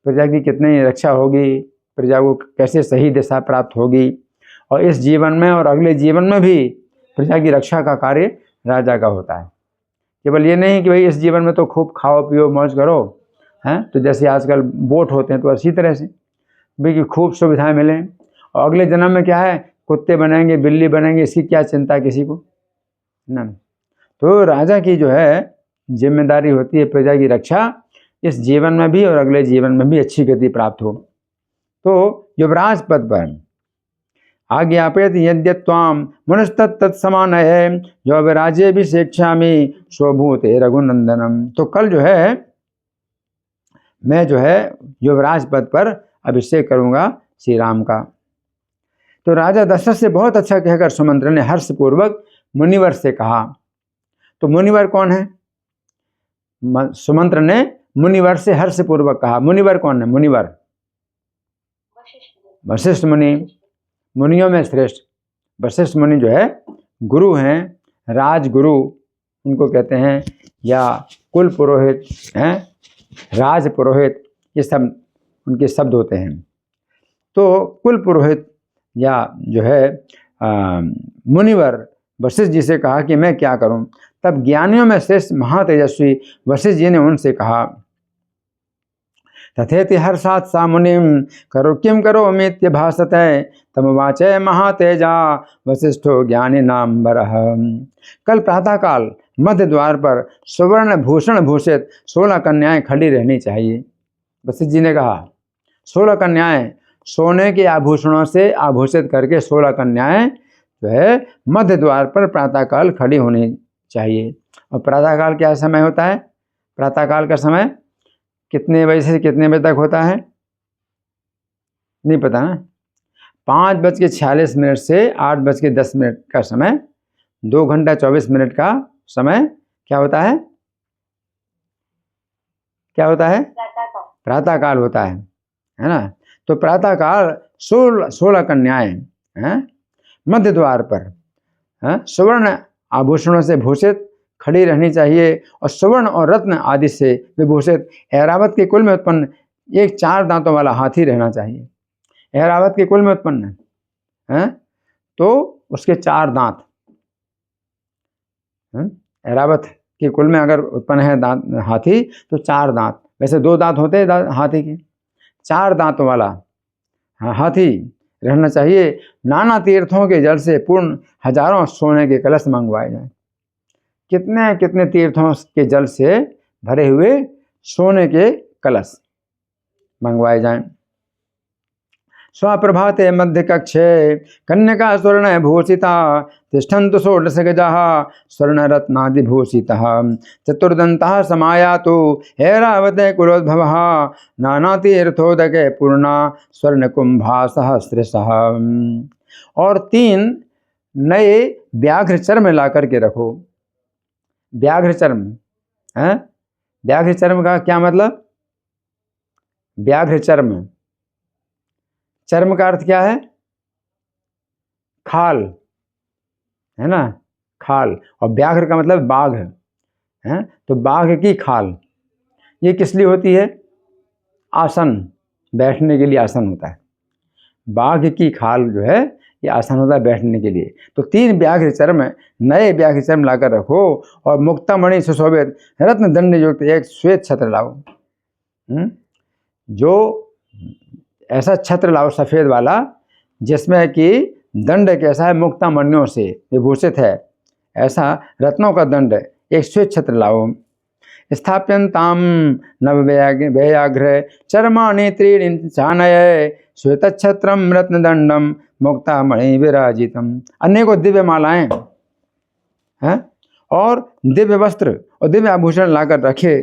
प्रजा की कितनी रक्षा होगी, प्रजा को कैसे सही दिशा प्राप्त होगी, और इस जीवन में और अगले जीवन में भी प्रजा की रक्षा का कार्य राजा का होता है। केवल ये नहीं कि भाई इस जीवन में तो खूब खाओ पियो मौज करो, हैं, तो जैसे आजकल बोट होते हैं तो इसी तरह से भाई कि खूब सुविधाएं मिलें, और अगले जन्म में क्या है कुत्ते बनेंगे बिल्ली बनेंगे, इसकी क्या चिंता किसी को ना। तो राजा की जो है जिम्मेदारी होती है प्रजा की रक्षा, इस जीवन में भी और अगले जीवन में भी अच्छी गति प्राप्त हो। तो युवराज पद पर आज्ञापयति यद्यत्वाम मुनिस्तत्समानय युवराज्याभिषेक्ष्यामि स्वभूते रघुनंदनम। तो कल जो है मैं जो है युवराज पद पर अभिषेक करूंगा श्री राम का। तो राजा दशरथ से बहुत अच्छा कहकर सुमंत्र ने हर्षपूर्वक मुनिवर से कहा। तो मुनिवर कौन है? सुमंत्र ने मुनिवर से हर्षपूर्वक कहा। मुनिवर कौन है? मुनिवर वशिष्ठ मुनि, मुनियों में श्रेष्ठ वशिष्ठ मुनि जो है गुरु हैं, राजगुरु उनको कहते हैं, या कुल पुरोहित हैं, राज पुरोहित, ये सब उनके शब्द होते हैं। तो कुल पुरोहित या जो है मुनिवर वशिष्ठ जी से कहा कि मैं क्या करूं। तब ज्ञानियों में श्रेष्ठ महातेजस्वी वशिष्ठ जी ने उनसे कहा, तथेति हर्षात् सा मुनिम करो किम करो मित्य भाषते तमुवाचे महातेजा वशिष्ठो ज्ञानी नाम बरह। कल प्रातःकाल मध्य द्वार पर सुवर्ण भूषण भूषित 16 कन्याएं खड़ी रहनी चाहिए। वशिष्ठ जी ने कहा 16 कन्याएं सोने के आभूषणों से आभूषित करके 16 कन्याएं जो है मध्य द्वार पर प्रातःकाल खड़ी होनी चाहिए। और प्रातःकाल क्या समय होता है? प्रातःकाल का समय कितने बजे से कितने बजे तक होता है? नहीं पता ना। 5:46 से 8:10 का समय, 2 घंटा 24 मिनट का समय क्या होता है? क्या होता है? प्रातःकाल होता है ना। तो प्रातःकाल 16 कन्याएं हैं मध्य द्वार पर सुवर्ण आभूषणों से भूषित खड़ी रहनी चाहिए और सुवर्ण और रत्न आदि से विभूषित ऐरावत के कुल में उत्पन्न एक 4 दांतों वाला हाथी रहना चाहिए। ऐरावत के कुल में उत्पन्न है तो उसके 4 दांत, ऐरावत के कुल में अगर उत्पन्न है दांत हाथी तो 4 दांत, वैसे 2 दांत होते हैं हाथी के, 4 दांतों वाला हाथी रहना चाहिए। नाना तीर्थों के जल से पूर्ण हजारों सोने के कलश मंगवाए जाएं। कितने कितने तीर्थों के जल से भरे हुए सोने के कलश मंगवाए जाएं। स्वप्रभाते मध्य कक्षे कन्यका स्वर्ण भूषिता तिष्ठन्तु षोडश गजाः स्वर्ण रत्नादि भूषितः चतुर्दन्तः समायातु ऐरावते कुलोद्भवः नाना तीर्थोदके पूर्णा स्वर्ण कुंभा सहस्रशः। और 3 नए व्याघ्र चर्म ला करके रखो। व्याघ्र चर्म है, व्याघ्र चर्म का क्या मतलब? व्याघ्र चर्म, चर्म का अर्थ क्या है? खाल है ना, खाल। और व्याघ्र का मतलब बाघ है, तो बाघ की खाल ये किस लिए होती है? आसन, बैठने के लिए आसन होता है। बाघ की खाल जो है ये आसन होता है बैठने के लिए। तो 3 व्याघ्र चर्म, नए व्याघ्र चर्म लाकर रखो और मुक्तामणि सुशोभित रत्न दंड युक्त एक श्वेत छत्र लाओ। जो ऐसा छत्र लाओ सफ़ेद वाला जिसमें कि दंड कैसा है? मुक्तामणियों से विभूषित है, ऐसा रत्नों का दंड एक श्वेत छत्र लाओ। स्थाप्यन्ताम नवव्याघ्र चर्माणि त्रीणि चानय श्वेतच्छत्रम रत्नदंडम मुक्तामणि विराजितम। अनेकों दिव्य मालाएं हैं और दिव्य वस्त्र और दिव्य आभूषण लाकर रखे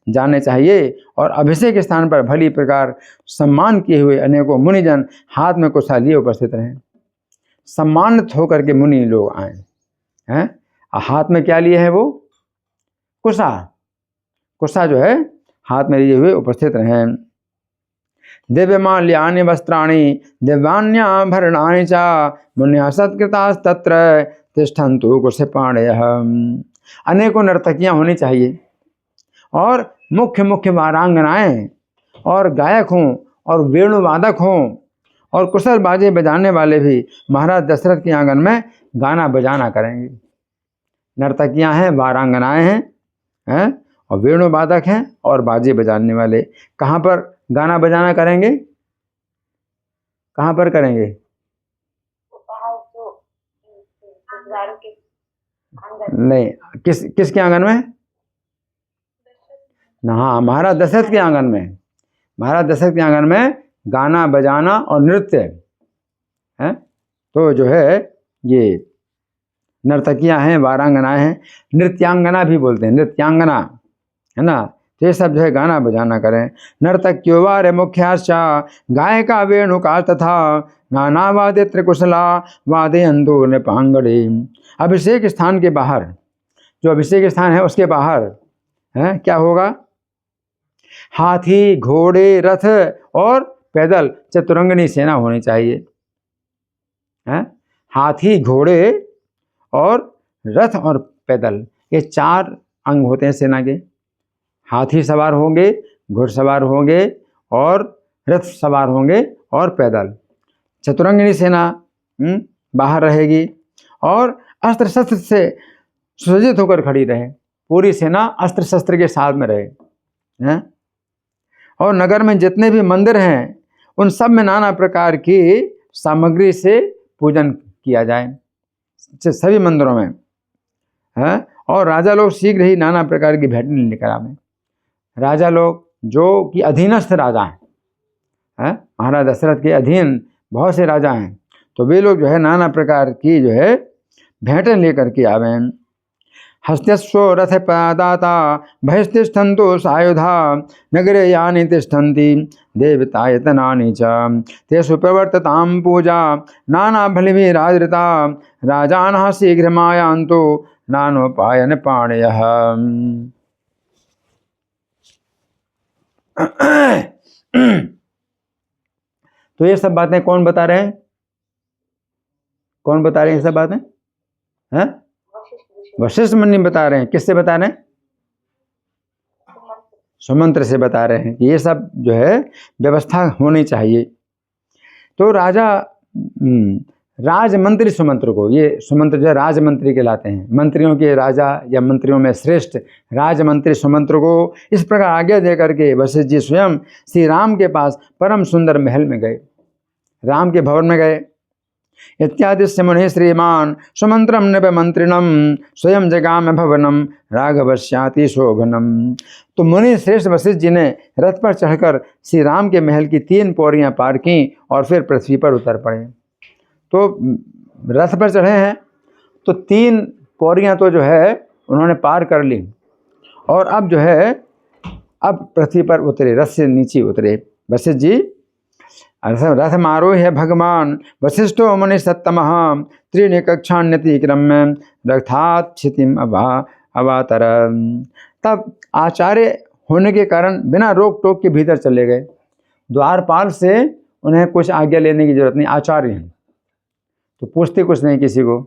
जाने चाहिए। और अभिषेक स्थान पर भली प्रकार सम्मान किए हुए अनेकों मुनिजन हाथ में कुशा लिए उपस्थित रहें। सम्मानित होकर के मुनि लोग आए हैं, हाथ में क्या लिए है? वो कुशा, कुशा जो है हाथ में लिए हुए उपस्थित रहें। दिव्यमाल्यानि वस्त्राणि दिव्यान्याभरणानि च मुन्या सत्कृतास्तत्र तिष्ठन्तु कुशपाणयः। अनेकों नर्तकियां होनी चाहिए और मुख्य मुख्य वारांगनाएं और गायक हों और वेणुवादक हों और कुशल बाजे बजाने वाले भी महाराज दशरथ के आंगन में गाना बजाना करेंगे। नर्तकियां हैं, वारांगनाएं हैं और वेणुवादक हैं और बाजे बजाने वाले। कहाँ पर गाना बजाना करेंगे? कहाँ पर करेंगे? नहीं, किसके आंगन में? हाँ, महाराज दशरथ के आंगन में। महाराज दशरथ के आंगन में गाना बजाना और नृत्य है। तो जो है ये नर्तकियां हैं, वारांगनाएं हैं, नृत्यांगना भी बोलते हैं, नृत्यांगना है ना। तो ये सब जो है गाना बजाना करें। नर्तक्यो वारे मुख्याश्चा गायका वेणुका तथा नाना वाद्य त्रिकुशला वादयन्तु नृपांगणे। अभिषेक स्थान के बाहर, जो अभिषेक स्थान है उसके बाहर है क्या होगा? हाथी, घोड़े, रथ और पैदल चतुरंगनी सेना होनी चाहिए। हाथी, घोड़े और रथ और पैदल, ये 4 अंग होते हैं सेना के। हाथी सवार होंगे, घुड़सवार होंगे और रथ सवार होंगे और पैदल। चतुरंगिनी सेना बाहर रहेगी और अस्त्र शस्त्र से सुसज्जित होकर खड़ी रहे। पूरी सेना अस्त्र शस्त्र के साथ में रहे। और नगर में जितने भी मंदिर हैं उन सब में नाना प्रकार की सामग्री से पूजन किया जाए, सभी मंदिरों में है। और राजा लोग शीघ्र ही नाना प्रकार की भेंटें लेकर आवें। राजा लोग जो कि अधीनस्थ राजा हैं, महाराज दशरथ के अधीन बहुत से राजा हैं, तो वे लोग जो है नाना प्रकार की जो है भेंटें लेकर के आवें। हस्त्यस्व रथ पादाता बहिस्तिष्ठन्तो सायुधा नगरे यानि तिष्ठन्ति देवतायतनानि च तेषु प्रवर्ततां पूजा नाना बलिभिरादृता राजानः शीघ्रमायान्तो नानोपायन पाणयः। तो ये सब बातें कौन बता रहे हैं? कौन बता रहे हैं ये सब बातें? हैं? वशिष्ठ मुनि बता रहे हैं। किससे बता रहे हैं? सुमंत्र से बता रहे हैं कि ये सब जो है व्यवस्था होनी चाहिए। तो राजा राजमंत्री सुमंत्र को, ये सुमंत्र जो है राजमंत्री कहलाते हैं, मंत्रियों के राजा या मंत्रियों में श्रेष्ठ राजमंत्री सुमंत्र को इस प्रकार आज्ञा दे करके वशिष्ठ जी स्वयं श्री राम के पास परम सुंदर महल में गए, राम के भवन में गए। इत्यादि से मुनि श्रीमान सुमंत्रम नृप मंत्रिणम स्वयं जगाम भवनम राघवश्याति शोभनम। तो मुनि श्रेष्ठ वशिष्ठ जी ने रथ पर चढ़कर श्री राम के महल की 3 पौड़ियां पार की और फिर पृथ्वी पर उतर पड़े। तो रथ पर चढ़े हैं तो 3 पौड़ियां तो जो है उन्होंने पार कर ली और अब जो है अब पृथ्वी पर उतरे, रथ से नीचे उतरे वशिष्ठ जी। रथ मारोह्य भगवान वशिष्ठो मुनि सत्तमः त्रीणि कक्षान्यतिक्रम्य रथात् क्षितिम अवातर। तब आचार्य होने के कारण बिना रोक टोक के भीतर चले गए। द्वारपाल से उन्हें कुछ आज्ञा लेने की जरूरत नहीं, आचार्य हैं तो पूछते कुछ नहीं किसी को,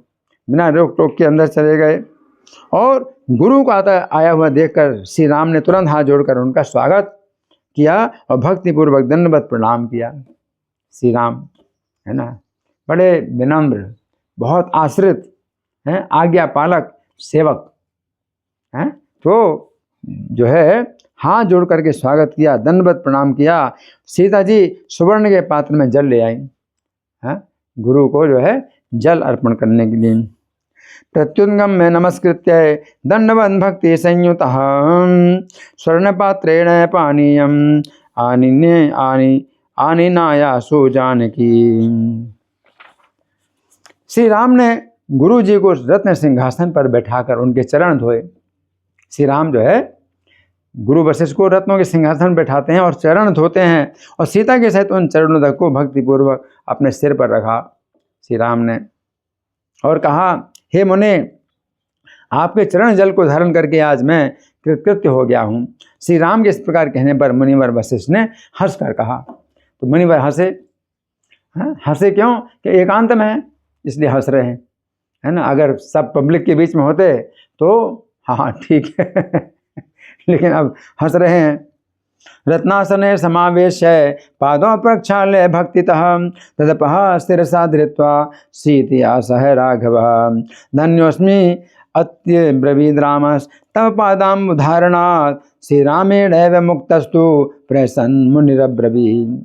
बिना रोक टोक के अंदर चले गए। और गुरु को आया हुआ देखकर श्री राम ने तुरंत हाथ जोड़कर उनका स्वागत किया और भक्तिपूर्वक दंडवत प्रणाम किया। श्री राम है ना, बड़े विनम्र, बहुत आश्रित हैं, आज्ञा पालक सेवक हैं। तो जो है हाथ जोड़ करके स्वागत किया, दंडवत प्रणाम किया। सीता जी सुवर्ण के पात्र में जल ले आई हैं गुरु को जो है जल अर्पण करने के लिए। प्रत्युंगम में नमस्कृत्य दंडवत भक्ति संयुतः स्वर्ण पात्रेण पानीयम आनिनाया सुजानकी। श्री राम ने गुरु जी को रत्न सिंहासन पर बैठाकर उनके चरण धोए। श्री राम जो है गुरु वशिष्ठ को रत्नों के सिंहासन बैठाते हैं और चरण धोते हैं और सीता के सहित उन चरणों तक को भक्तिपूर्वक अपने सिर पर रखा श्री राम ने और कहा, हे मुने, आपके चरण जल को धारण करके आज मैं कृतकृत्य हो गया हूँ। श्री राम के इस प्रकार कहने पर मुनिवर वशिष्ठ ने हंस कर कहा। तो मुनिवर हंसे। हंसे क्यों? कि एकांत में है इसलिए हंस रहे हैं, है ना। अगर सब पब्लिक के बीच में होते तो हाँ ठीक है लेकिन अब हंस रहे हैं। रत्नासने समावेश्य पादों प्रक्षाल्य भक्तितः तदपः शिरसा धृत्वा सीतया सह राघव धन्योस्मि अत्य ब्रवीद रामस् तव पादाम्बुधारणात् श्री रामेणैव मुक्तस्तु प्रसन्न मुनिरब्रवीत्।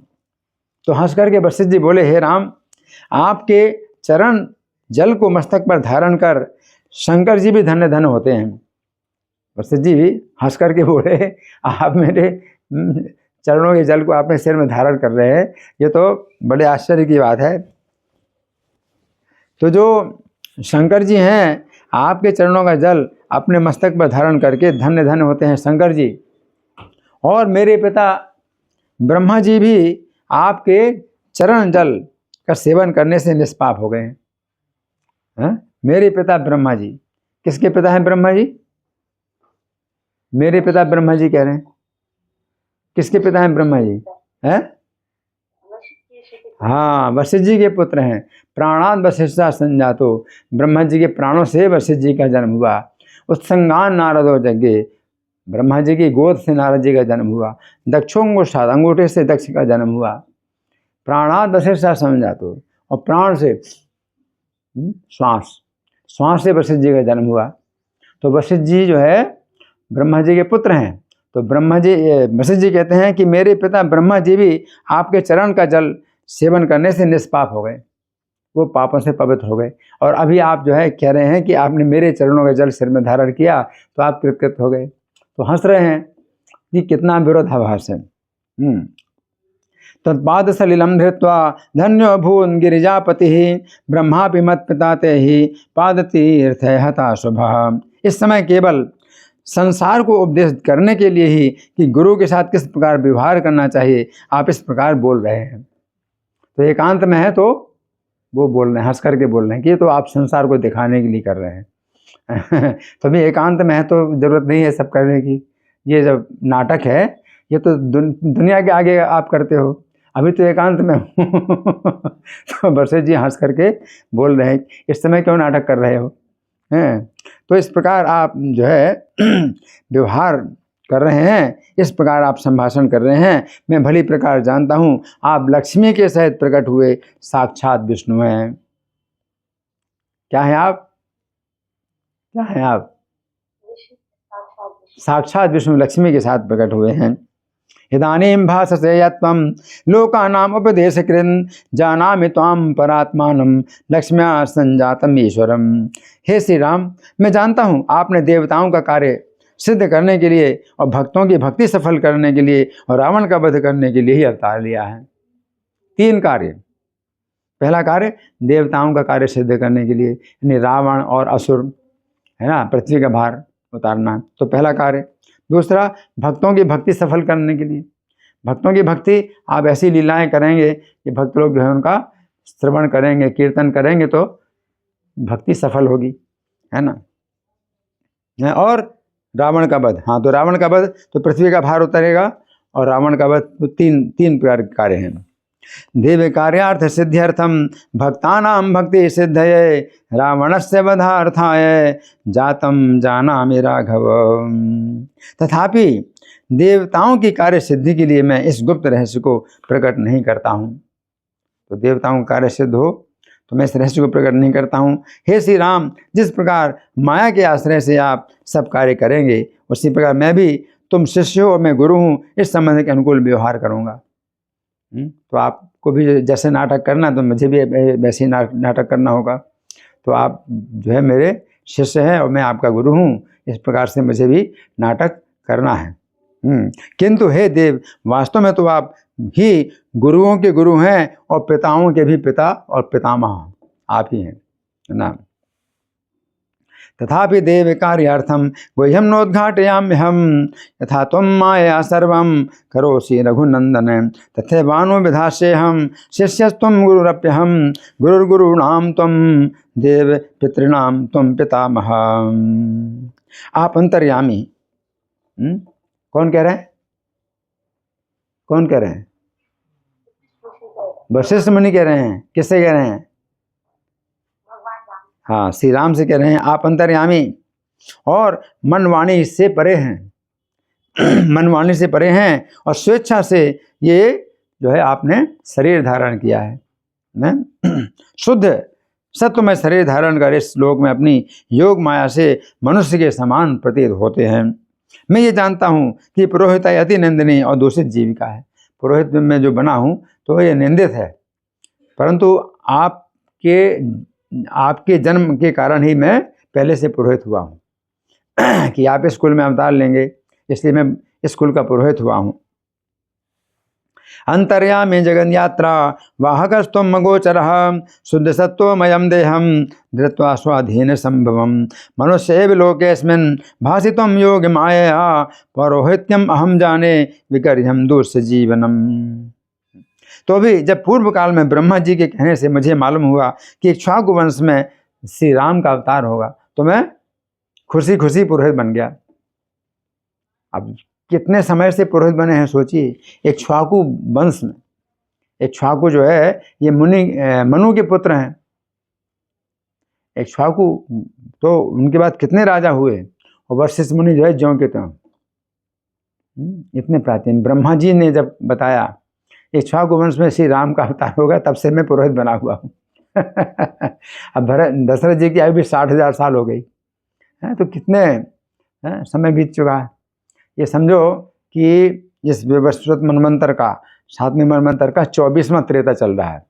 तो हंस करके वशिष्ठ जी बोले, हे राम, आपके चरण जल को मस्तक पर धारण कर शंकर जी भी धन्य धन्य होते हैं। वशिष्ठ जी भी हंस करके बोले, आप मेरे चरणों के जल को अपने सिर में धारण कर रहे हैं, ये तो बड़े आश्चर्य की बात है। तो जो शंकर जी हैं, आपके चरणों का जल अपने मस्तक पर धारण करके धन्य धन्य होते हैं शंकर जी। और मेरे पिता ब्रह्मा जी भी आपके चरण जल का सेवन करने से निष्पाप हो गए हैं। मेरे पिता ब्रह्मा जी, किसके पिता हैं ब्रह्मा जी? मेरे पिता ब्रह्मा जी कह रहे हैं। किसके पिता हैं ब्रह्मा जी? हैं? हाँ, वशिष्ठ जी के पुत्र हैं। प्राणाद वशिष्ठा संजातो, ब्रह्मा जी के प्राणों से वशिष्ठ जी का जन्म हुआ। उत्संगान नारदो यज्ञे, ब्रह्मा जी की गोद से नारद जी का जन्म हुआ। दक्षोंगुष्ठाद, अंगूठे से दक्ष का जन्म हुआ। प्राणाद वशिष्ठा संजातो, और प्राण से श्वास से वशिष्ठ जी का जन्म हुआ। तो वशिष्ठ जी जो है ब्रह्मा जी के पुत्र हैं। तो ब्रह्मा जी वशिष्ठ जी कहते हैं कि मेरे पिता ब्रह्मा जी भी आपके चरण का जल सेवन करने से निष्पाप हो गए, वो पापों से पवित्र हो गए। और अभी आप जो है कह रहे हैं कि आपने मेरे चरणों का जल सिर में धारण किया तो आप कृतकृत हो गए। तो हंस रहे हैं कि कितना विरोधाभास है। तत्पाद सलिलम धृत्वा धन्यो भून गिरिजापति ब्रह्मापि मत पिता ते ही पाद तीर्थ हता शुभ। इस समय केवल संसार को उपदेश करने के लिए ही कि गुरु के साथ किस प्रकार व्यवहार करना चाहिए आप इस प्रकार बोल रहे हैं। तो एकांत में है तो वो बोल रहे हैं, हंस करके बोल रहे हैं कि ये तो आप संसार को दिखाने के लिए कर रहे हैं। तो अभी एकांत में है तो जरूरत नहीं है सब करने की। ये जब नाटक है ये तो दुनिया के आगे आप करते हो, अभी तो एकांत में हूँ। तो बरसे जी हंस करके बोल रहे हैं इस समय क्यों नाटक कर रहे हो हैं। तो इस प्रकार आप जो है व्यवहार कर रहे हैं, इस प्रकार आप संभाषण कर रहे हैं। मैं भली प्रकार जानता हूँ आप लक्ष्मी के सहित प्रकट हुए साक्षात विष्णु हैं। क्या हैं आप? क्या हैं आप? साक्षात विष्णु लक्ष्मी के साथ प्रकट हुए हैं। इदानीं भाससे यत्त्वं लोकानां उपदेशकृन् जानामि त्वां परात्मानं लक्ष्म्या संजातम् ईश्वरम्। हे श्री राम, मैं जानता हूँ आपने देवताओं का कार्य सिद्ध करने के लिए और भक्तों की भक्ति सफल करने के लिए और रावण का वध करने के लिए ही अवतार लिया है। 3 कार्य। पहला कार्य देवताओं का कार्य सिद्ध करने के लिए, यानी रावण और असुर है ना, पृथ्वी का भार उतारना, तो पहला कार्य। दूसरा भक्तों की भक्ति सफल करने के लिए। भक्तों की भक्ति आप ऐसी लीलाएं करेंगे कि भक्त लोग जो है उनका श्रवण करेंगे, कीर्तन करेंगे तो भक्ति सफल होगी, है ना। और रावण का वध, हाँ तो रावण का वध तो पृथ्वी का भार उतरेगा, और रावण का वध तो तीन प्रकार के कार्य हैं। देव कार्यार्थ सिद्ध्यर्थम भक्तानां भक्ति सिद्धये रावणस्य वधार्थाय जातम जानामि राघव। तथापि देवताओं की कार्य सिद्धि के लिए मैं इस गुप्त रहस्य को प्रकट नहीं करता हूँ। तो देवताओं का कार्य सिद्ध हो तो मैं इस रहस्य को प्रकट नहीं करता हूँ। हे श्री राम, जिस प्रकार माया के आश्रय से आप सब कार्य करेंगे उसी प्रकार मैं भी, तुम शिष्य हो और मैं गुरु हूँ, इस संबंध के अनुकूल व्यवहार करूँगा। तो आपको भी जैसे नाटक करना तो मुझे भी वैसे ही नाटक करना होगा। तो आप जो है मेरे शिष्य हैं और मैं आपका गुरु हूँ, इस प्रकार से मुझे भी नाटक करना है। किंतु हे देव, वास्तव में तो आप ही गुरुओं के गुरु हैं और पिताओं के भी पिता और पितामह आप ही हैं ना। तथापि देव कार्यार्थम गुह्यम नोद्घाटयाम्यहम यथा त्वं माया सर्वं करोषि रघुनंदन तथैवानु विधास्यहं शिष्यस्त्वं गुरुरप्यहं गुरुर्गुरूणां त्वं देव पितॄणां त्वं पितामह। आप अंतर्यामी। कौन कह रहे हैं? कौन कह रहे हैं? वशिष्ठ मुनि कह रहे हैं। किससे कह रहे हैं? हाँ, श्री राम से कह रहे हैं आप अंतर्यामी और मनवाणी से परे हैं। मनवाणी से परे हैं और स्वेच्छा से ये जो है आपने शरीर धारण किया है। शुद्ध सत्व में शरीर धारण कर इस लोक में अपनी योग माया से मनुष्य के समान प्रतीत होते हैं। मैं ये जानता हूँ कि पुरोहित अति निंदनीय और दूषित जीविका है। पुरोहित में जो बना हूँ तो ये निंदित है, परंतु आपके जन्म के कारण ही मैं पहले से पुरोहित हुआ हूँ। कि आप इस कुल में अवतार लेंगे, इसलिए मैं इस कुल का पुरोहित हुआ हूँ। अंतर्यामी जगन यात्रा वाहकस्त्वं मगोचरः शुद्ध सत्त्वमयं देहं धृत्वा स्वाधीन संभवं मनुष्येव लोकेऽस्मिन् भासितं योग मायया पौरोहित्यम अहम जाने विकर्यं दूरस्य जीवनम। तो भी जब पूर्व काल में ब्रह्मा जी के कहने से मुझे मालूम हुआ कि इक्ष्वाकु वंश में श्री राम का अवतार होगा तो मैं खुशी खुशी पुरोहित बन गया। अब कितने समय से पुरोहित बने हैं सोचिए। इक्ष्वाकु वंश में, इक्ष्वाकु जो है ये मनु के पुत्र हैं। इक्ष्वाकु तो उनके बाद कितने राजा हुए और वशिष्ठ मुनि जो है ज्यों के त्यों इतने प्राचीन। ब्रह्मा जी ने जब बताया इक्ष्वाकु वंश में श्री राम का अवतार होगा तब से मैं पुरोहित बना हुआ हूँ। अब दशरथ जी की आयु भी 60,000 साल हो गई है, तो कितने समय बीत चुका है। ये समझो कि इस विवस्वत मनवंतर का 7वें मनवंतर का 24वां त्रेता चल रहा है।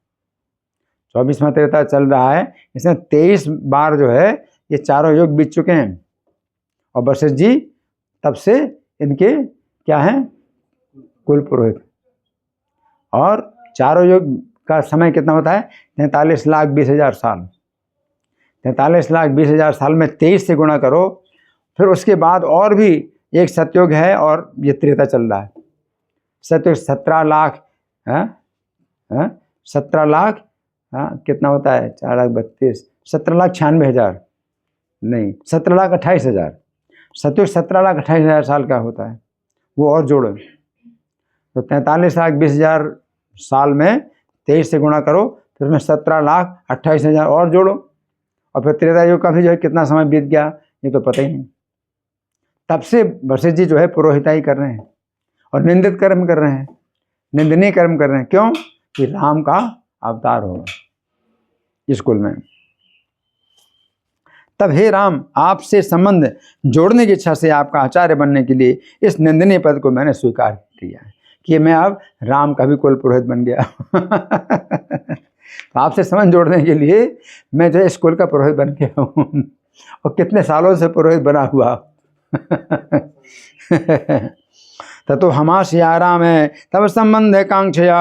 24वां त्रेता चल रहा है, इसमें 23 बार जो है ये चारों युग बीत चुके हैं। और वशिष्ठ जी तब से इनके क्या हैं? कुल पुरोहित। और चारों युग का समय कितना होता है? 43,20,000 साल। 43,20,000 साल में 23 से गुणा करो, फिर उसके बाद और भी एक सतयुग है और ये त्रेता चल रहा है। सतयुग 17 लाख, 17 लाख, कितना होता है? 4,32,000, 17,96,000 नहीं, 17,28,000। सतयुग 17,28,000 साल का होता है, वो और जोड़ो। तो 43,20,000 साल में 23 से गुणा करो, फिर उसमें 17,28,000 और जोड़ो, और फिर त्रेता युग का भी जो है कितना समय बीत गया ये तो पता ही नहीं। तब से वशिष्ठ जी जो है पुरोहिताई कर रहे हैं और निंदित कर्म कर रहे हैं, निंदनीय कर्म कर रहे हैं। क्यों? कि राम का अवतार होगा स्कूल में। तब हे राम, आपसे संबंध जोड़ने की इच्छा से आपका आचार्य बनने के लिए इस निंदनीय पद को मैंने स्वीकार किया है कि मैं अब राम का भी कुल पुरोहित बन गया। तो आपसे संबंध जोड़ने के लिए मैं जो है स्कूल का पुरोहित बन गया हूँ, और कितने सालों से पुरोहित बना हुआ। ततो हमाश्यारा में तब संबंध कांक्षया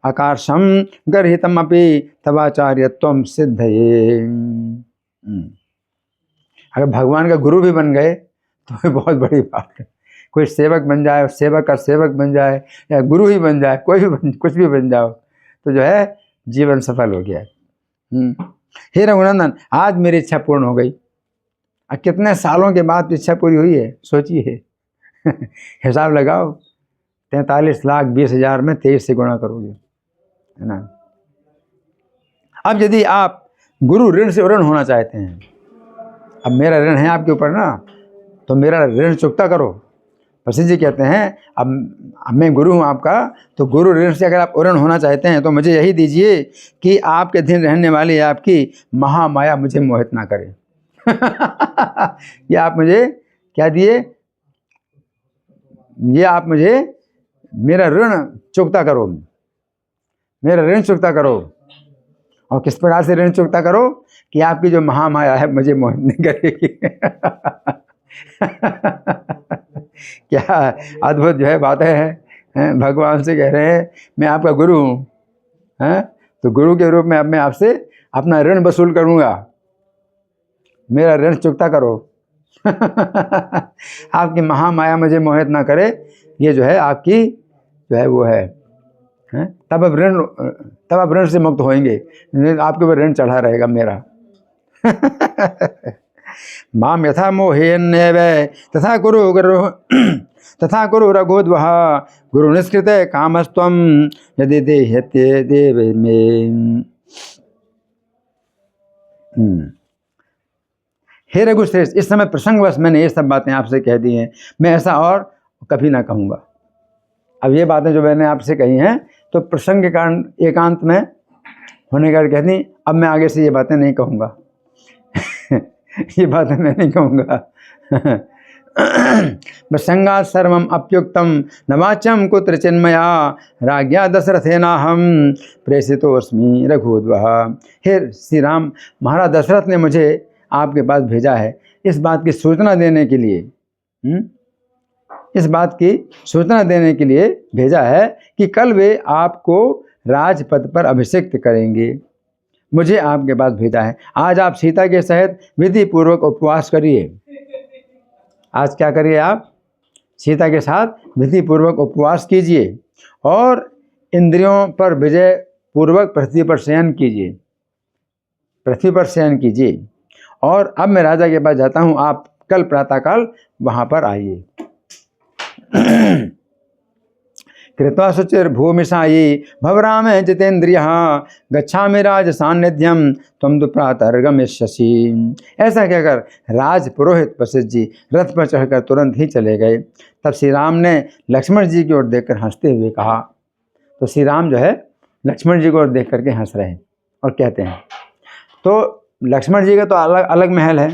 आकाशम गर्हितम अपि तवाचार्यत्वम सिद्धये। अगर भगवान का गुरु भी बन गए तो बहुत बड़ी बात है। कोई सेवक बन जाए, सेवक का सेवक बन जाए, या गुरु ही बन जाए, कोई भी कुछ भी बन जाओ तो जो है जीवन सफल हो गया। हे रघुनंदन, आज मेरी इच्छा पूर्ण हो गई। अब कितने सालों के बाद इच्छा पूरी हुई है, सोचिए। हिसाब लगाओ, 43,20,000 में 23 से गुणा करोगे, है ना। अब यदि आप गुरु ऋण से ऋण होना चाहते हैं, अब मेरा ऋण है आपके ऊपर ना, तो मेरा ऋण चुकता करो। वशिष्ठ जी कहते हैं अब मैं गुरु हूँ आपका, तो गुरु ऋण से अगर आप ऋण होना चाहते हैं तो मुझे यही दीजिए कि आपके अधीन रहने वाली आपकी महामाया मुझे मोहित ना करे। ये आप मुझे क्या दिए? ये आप मुझे मेरा ऋण चुकता करो, मेरा ऋण चुकता करो। और किस प्रकार से ऋण चुकता करो? कि आपकी जो महामाया है मुझे मोहित नहीं करेगी। क्या अद्भुत जो है बातें हैं। भगवान से कह रहे हैं मैं आपका गुरु हूँ, तो गुरु के रूप में अब मैं आपसे अपना ऋण वसूल करूँगा, मेरा ऋण चुकता करो। आपकी महामाया मुझे मोहित ना करे, ये जो है आपकी जो है वो है, तब अब ऋण से मुक्त होएंगे, आपके ऊपर ऋण चढ़ा रहेगा मेरा। माम यथा मोहेन्यव तथा कुरु रघोद्वह गुरु निष्कृत कामस्त्वं यदि देह्यते देव में। हे रघुश्रेष्ठ, इस समय प्रसंगवश मैंने ये सब बातें आपसे कह दी हैं, मैं ऐसा और कभी ना कहूँगा। अब ये बातें जो मैंने आपसे कही हैं तो प्रसंग के कारण एकांत में होने का कह दी, अब मैं आगे से ये बातें नहीं कहूँगा। ये बातें मैं नहीं कहूँगा। प्रसंगात् सर्वम अप्युक्तम नवाच्यम कुत्र चिन्मया राज्ञा दशरथेनाहम प्रेषितोऽस्मि रघुद्वः। हे श्री राम, महाराज दशरथ ने मुझे आपके पास भेजा है इस बात की सूचना देने के लिए, इस बात की सूचना देने के लिए भेजा है कि कल वे आपको राजपद पर अभिषिक्त करेंगे। मुझे आपके पास भेजा है। आज आप सीता के सहित विधि पूर्वक उपवास करिए। आज क्या करिए? आप सीता के साथ विधि पूर्वक उपवास कीजिए और इंद्रियों पर विजय पूर्वक पृथ्वी पर शयन कीजिए, पृथ्वी पर शयन कीजिए। और अब मैं राजा के पास जाता हूँ, आप कल प्रातःकाल वहाँ पर आइए। कृत्वा शुचिर्भूमिशायी भवराम जितेन्द्रियः गच्छामि राज सान्निध्यम त्वं दुप्रातर्गमिष्यसि। ऐसा कहकर राज पुरोहित वशिष्ठ जी रथ पर चढ़कर तुरंत ही चले गए। तब श्री राम ने लक्ष्मण जी की ओर देखकर हंसते हुए कहा। तो श्री राम जो है लक्ष्मण जी की ओर देख करके हंस रहे हैं और कहते हैं, तो लक्ष्मण जी का तो अलग अलग महल है।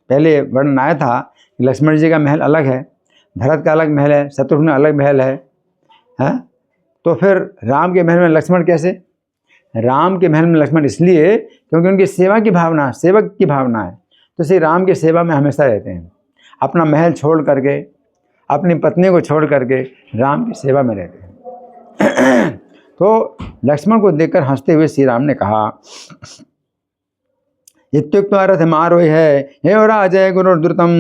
पहले वर्णन आया था कि लक्ष्मण जी का महल अलग है, भरत का अलग महल है, शत्रुघ्न अलग महल है। तो फिर राम के महल में लक्ष्मण कैसे? राम के महल में लक्ष्मण इसलिए क्योंकि उनकी सेवा की भावना, सेवक की भावना है। तो श्री राम की सेवा में हमेशा रहते हैं, अपना महल छोड़ करके, अपनी पत्नी को छोड़ करके राम की सेवा में रहते हैं। तो लक्ष्मण को देखकर हंसते हुए श्री राम ने कहा, इत्युक्त्वा रथमारोह्य हे राजय गुरुर्द्रुतं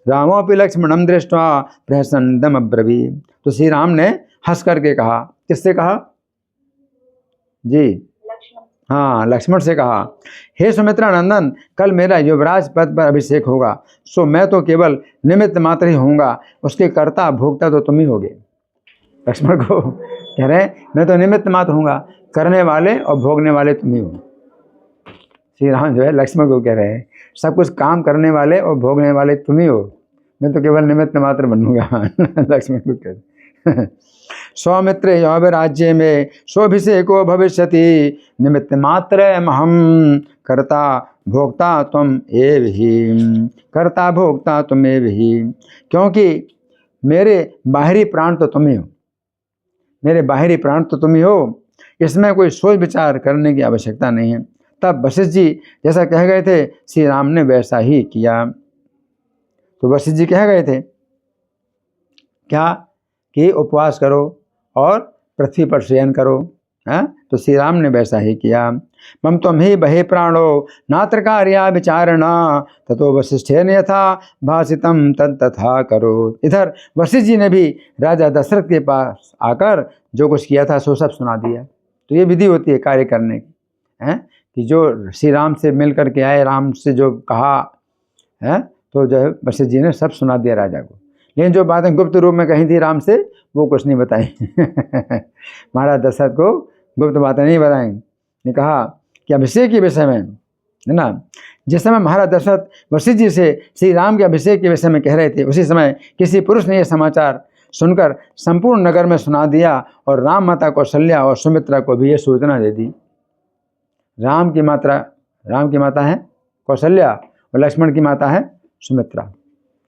रामोऽपि लक्ष्मणं दृष्ट्वा प्रहसन्नम् अब्रवीत्। तो श्री राम ने हंस करके कहा, किससे कहा जी? हाँ, लक्ष्मण से कहा, हे सुमित्रा नंदन, कल मेरा युवराज पद पर अभिषेक होगा, सो मैं तो केवल निमित्त मात्र ही होऊंगा, उसके कर्ता भोक्ता तो तुम ही होगे। लक्ष्मण को कह रहे हैं, मैं तो निमित्त मात्र होऊंगा, करने वाले और भोगने वाले तुम ही हो। श्री राम जो है लक्ष्मण को कह रहे हैं, सब कुछ काम करने वाले और भोगने वाले तुम ही हो, मैं तो केवल निमित्त मात्र बनूंगा। लक्ष्मण को कह रहे सौमित्र यौवराज्य में स्वभिषेको भविष्यति निमित्त मात्र महम कर्ता भोक्ता तुम एव ही, कर्ता भोक्ता तुम एव ही। क्योंकि मेरे बाहरी प्राण तो तुम ही हो, मेरे बाहरी प्राण तो तुम ही हो, इसमें कोई सोच विचार करने की आवश्यकता नहीं है। तब वशिष्ठ जी जैसा कह गए थे, श्री राम ने वैसा ही किया। तो वशिष्ठ जी कह गए थे क्या कि उपवास करो और पृथ्वी पर शयन करो, है? तो श्री राम ने वैसा ही किया। मम त्वं ही बहे प्राणो नात्र कार्या विचारणा ततो वशिष्ठेन यथा भाषितम तद तथा करो। इधर वशिष्ठ जी ने भी राजा दशरथ के पास आकर जो कुछ किया था सो सब सुना दिया। तो ये विधि होती है कार्य करने की, है कि जो श्री राम से मिल करके आए, राम से जो कहा है, तो जो है वशिष्ठ जी ने सब सुना दिया राजा को। लेकिन जो बातें गुप्त रूप में कही थी राम से, वो कुछ नहीं बताई। महाराज दशरथ को गुप्त बातें नहीं बताई। ने कहा कि अभिषेक के विषय में, है ना, जिस समय महाराज दशरथ वशिष्ठ जी से श्री राम के अभिषेक के विषय में कह रहे थे, उसी समय किसी पुरुष ने यह समाचार सुनकर संपूर्ण नगर में सुना दिया और राम माता कौशल्या और सुमित्रा को भी ये सूचना दे दी। राम की माता है कौशल्या और लक्ष्मण की माता है सुमित्रा,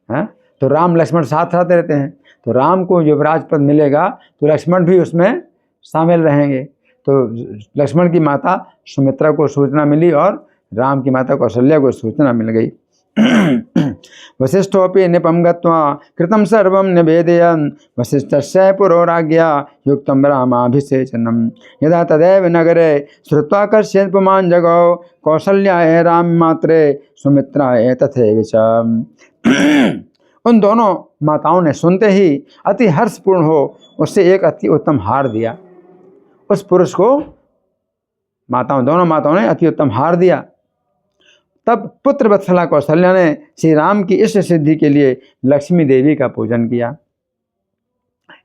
है? तो राम लक्ष्मण साथ साथ रहते हैं, तो राम को युवराज पद मिलेगा तो लक्ष्मण भी उसमें शामिल रहेंगे। तो लक्ष्मण की माता सुमित्रा को सूचना मिली और राम की माता कौशल्या को सूचना मिल गई। वसिष्ठोऽपि निपं गत्वा कृतं सर्वं निवेदयन् वसिष्ठस्य पुरोराज्ञया युक्तं रामाभिषेचनम् यदा तदेव नगरे श्रुत्वा कश्चित् पुमान् जगौ कौशल्याय राममात्रे सुमित्राय तथैव च। उन दोनों माताओं ने सुनते ही अति हर्षपूर्ण हो उससे एक अति उत्तम हार दिया। उस पुरुष को दोनों माताओं ने अति उत्तम हार दिया। तब पुत्र वत्सला कौशल्या ने श्री राम की इष्ट सिद्धि के लिए लक्ष्मी देवी का पूजन किया।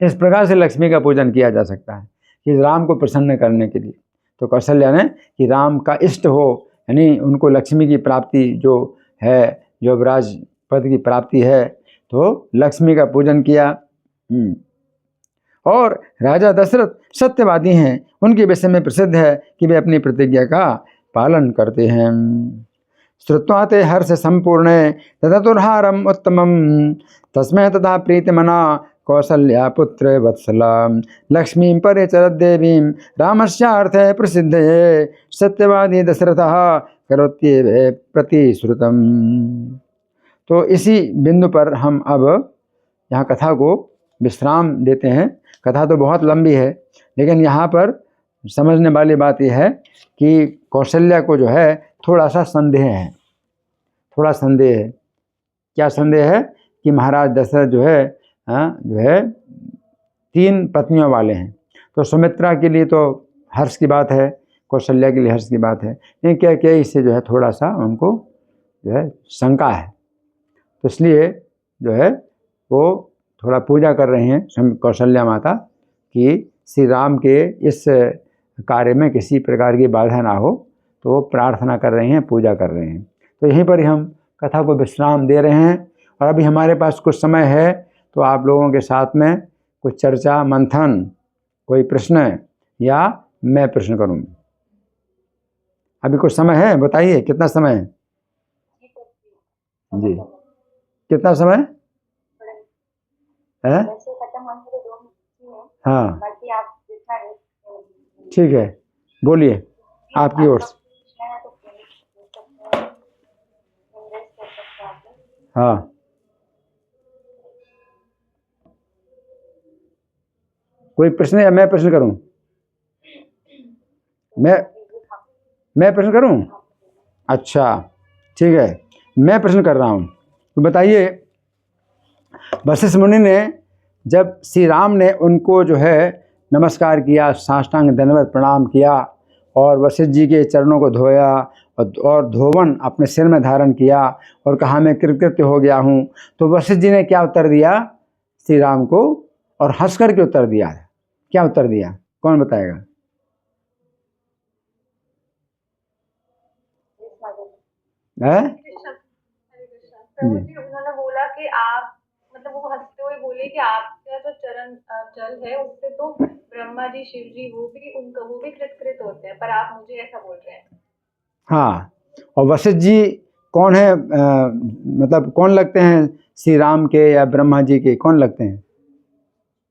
इस प्रकार से लक्ष्मी का पूजन किया जा सकता है कि राम को प्रसन्न करने के लिए। तो कौशल्या ने कि राम का इष्ट हो, यानी उनको लक्ष्मी की प्राप्ति जो है, जो युवराज पद की प्राप्ति है, तो लक्ष्मी का पूजन किया। और राजा दशरथ सत्यवादी हैं, उनके विषय में प्रसिद्ध है कि वे अपनी प्रतिज्ञा का पालन करते हैं। श्रुत्वा ते हर्ष संपूर्ण तदतुर्हारम उत्तमम तस्मै तथा प्रीतिमना कौशल्या पुत्र वत्सला लक्ष्मी परिचरत देवीं रामस्यार्थे प्रसिद्धये सत्यवादी दशरथः करोत्येव प्रतिश्रुतम्। तो इसी बिंदु पर हम अब यहाँ कथा को विश्राम देते हैं। कथा तो बहुत लंबी है, लेकिन यहाँ पर समझने वाली बात यह है कि कौशल्या को जो है थोड़ा सा संदेह है, थोड़ा संदेह है। क्या संदेह है कि महाराज दशरथ जो है 3 पत्नियों वाले हैं। तो सुमित्रा के लिए तो हर्ष की बात है, कौशल्या के लिए हर्ष की बात है, लेकिन क्या क्या इससे जो है थोड़ा सा उनको जो है शंका है। तो इसलिए जो है वो थोड़ा पूजा कर रहे हैं कौशल्या माता कि श्री राम के इस कार्य में किसी प्रकार की बाधा ना हो, तो वो प्रार्थना कर रहे हैं, पूजा कर रहे हैं। तो यहीं पर ही हम कथा को विश्राम दे रहे हैं। और अभी हमारे पास कुछ समय है, तो आप लोगों के साथ में कुछ चर्चा मंथन, कोई प्रश्न या मैं प्रश्न करूँ। अभी कुछ समय है, बताइए कितना समय है जी? कितना समय है? हाँ ठीक है, बोलिए आपकी ओर से। हाँ कोई प्रश्न या मैं प्रश्न करूं? मैं प्रश्न करूं? अच्छा ठीक है, मैं प्रश्न कर रहा हूं। तो बताइए, वशिष्ठ मुनि ने जब श्री राम ने उनको जो है नमस्कार किया, साष्टांग दंडवत प्रणाम किया और वशिष्ठ जी के चरणों को धोया और धोवन अपने सिर में धारण किया और कहा मैं कृतकृत्य हो गया हूँ, तो वशिष्ठ जी ने क्या उत्तर दिया श्री राम को? और हंस करके उत्तर दिया। क्या उत्तर दिया, कौन बताएगा? है? उन्होंने बोला कि आप, मतलब वो हंसते हुए बोले कि आपका जो चरण जल है उससे तो ब्रह्मा जी, शिव जी, वो भी कृतकृत होते हैं, पर आप मुझे ऐसा बोल रहे हैं। हाँ, और वशिष्ठ जी कौन है? मतलब कौन लगते हैं, श्री राम के या ब्रह्मा जी के, कौन लगते हैं?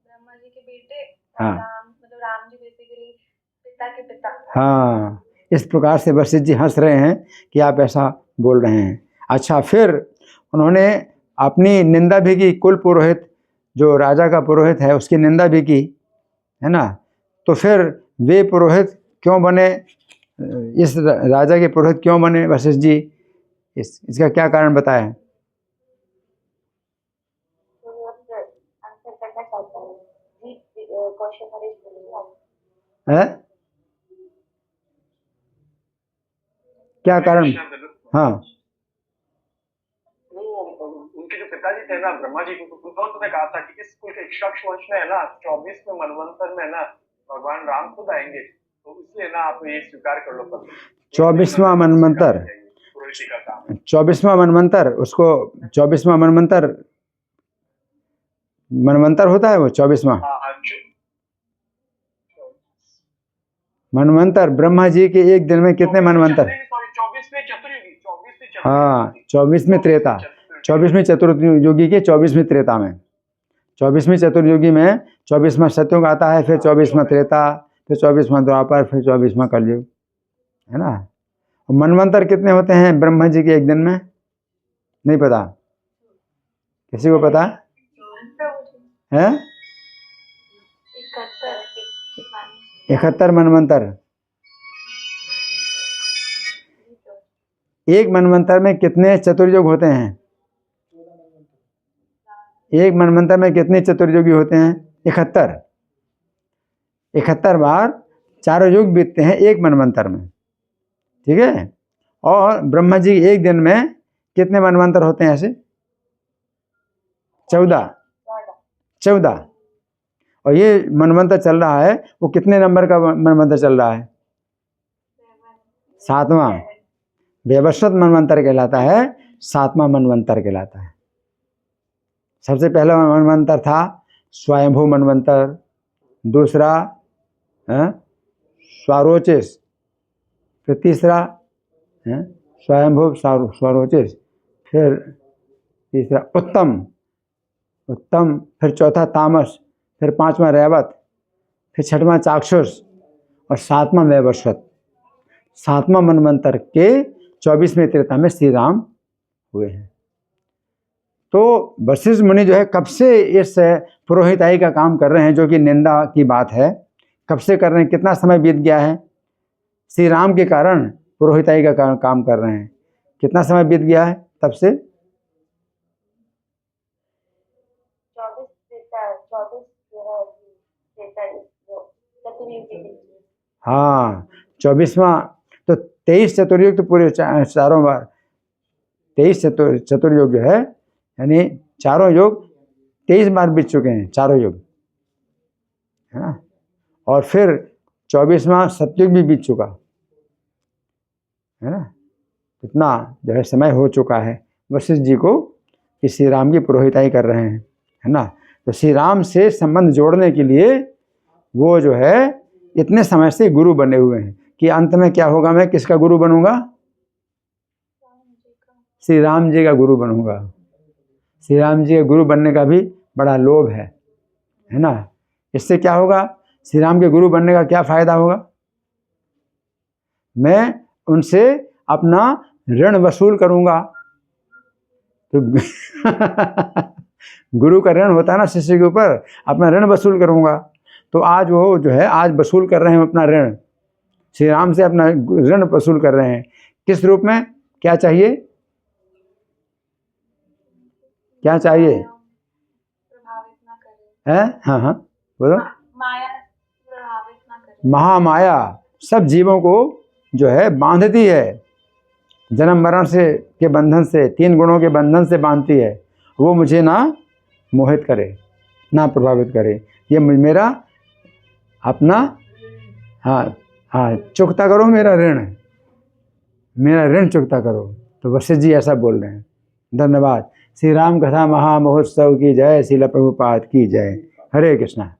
ब्रह्मा जी के बेटे। हाँ, राम, मतलब राम जी बेसिकली पिता के पिता। हाँ, इस प्रकार से वशिष्ठ जी हंस रहे हैं कि आप ऐसा बोल रहे हैं। अच्छा, फिर उन्होंने अपनी निंदा भी की, कुल पुरोहित जो राजा का पुरोहित है उसकी निंदा भी की, है ना? तो फिर वे पुरोहित क्यों बने, इस राजा के पुरोहित क्यों बने वशिष्ठ जी? इसका क्या कारण बताएं? है क्या कारण? हाँ, उनके जो पिताजी थे ना ब्रह्मा जी, उन्होंने तो कहा था कि इस कुल के इक्ष्वाकु वंश में है ना 24वें मनवंतर में ना भगवान राम खुद आएंगे, तो इसलिए ना आप ये स्वीकार कर लो। 24वां मनवंतर, 24वां मनवंतर, उसको 24वां मनवंतर, मनवंतर होता है वो 24वां मनवंतर। ब्रह्मा जी के एक दिन में कितने मनवंतर? 24वें चतुर्युगी। हाँ, 24वें त्रेता, 24वें चतुर्युगी के 24वें त्रेता में, 24वें चतुर्युगी में 24वां सतयुग आता है, फिर 24वां त्रेता, फिर 24वां द्वापर, फिर 24वां कलयुग, है ना? मनवंतर कितने होते हैं ब्रह्मा जी के एक दिन में? नहीं पता? किसी को पता है? 71 मनवंतर। एक मनवंतर में कितने चतुर्युग होते हैं? एक मनवंतर में कितने चतुर्युगी होते हैं? 71। 71 बार चारों युग बीतते हैं एक मनवंतर में, ठीक है? और ब्रह्मा जी एक दिन में कितने मनवंतर होते हैं ऐसे? 14। और ये मनवंतर चल रहा है, वो कितने नंबर का मनवंतर चल रहा है? 7वां। व्यवस्वत मनवंतर कहलाता है, 7वां मनवंतर कहलाता है। सबसे पहला मनवंतर था स्वयंभू मनवंतर, दूसरा स्वारोचिस, फिर तीसरा स्वयंभू स्वारोचिस, फिर तीसरा उत्तम, फिर चौथा तामस, फिर 5वां रैवत, फिर 6वां चाक्षुष और 7वां वैवस्वत। 7वां मनवंतर के 24वें त्रेता में श्री राम हुए हैं। तो वशिष्ठ मुनि जो है कब से इस पुरोहिताई का काम कर रहे हैं, जो कि निंदा की बात है, कब से कर रहे हैं? कितना समय बीत गया है? श्री राम के कारण पुरोहिताई का काम कर रहे हैं, कितना समय बीत गया है तब से? 24 हाँ, 24वां। तो 23 चतुर्युग तो पूरे चारों बार, 23 चतुर्युग जो है, यानी चारों युग 23 बार बीत चुके हैं, चारों युग, है ना? और फिर 24वां सतयुग भी बीत चुका, है ना? इतना जो है समय हो चुका है वशिष्ठ जी को कि श्री राम की पुरोहिताई कर रहे हैं, है ना? तो श्री राम से संबंध जोड़ने के लिए वो जो है इतने समय से गुरु बने हुए हैं कि अंत में क्या होगा, मैं किसका गुरु बनूंगा? श्री राम जी का गुरु बनूंगा। श्री राम जी के गुरु बनने का भी बड़ा लोभ है ना? इससे क्या होगा? श्री राम के गुरु बनने का क्या फायदा होगा? मैं उनसे अपना ऋण वसूल करूंगा। तो गुरु का ऋण होता है ना शिष्य के ऊपर, अपना ऋण वसूल करूंगा। तो आज वो जो है आज वसूल कर रहे हैं अपना ऋण श्री राम से अपना ऋण वसूल कर रहे हैं। किस रूप में? क्या चाहिए? क्या चाहिए? प्रभावित ना करे। है? हाँ हाँ बोलो। माया प्रभावित ना करे। महामाया सब जीवों को जो है बांधती है, जन्म मरण से के बंधन से, 3 गुणों के बंधन से बांधती है। वो मुझे ना मोहित करे, ना प्रभावित करे। ये मेरा अपना हाँ चुकता करो मेरा ऋण चुकता करो। तो वशिष्ठ जी ऐसा बोल रहे हैं। धन्यवाद। श्री राम कथा महामहोत्सव की जय। श्रील प्रभुपाद की जय। हरे कृष्णा।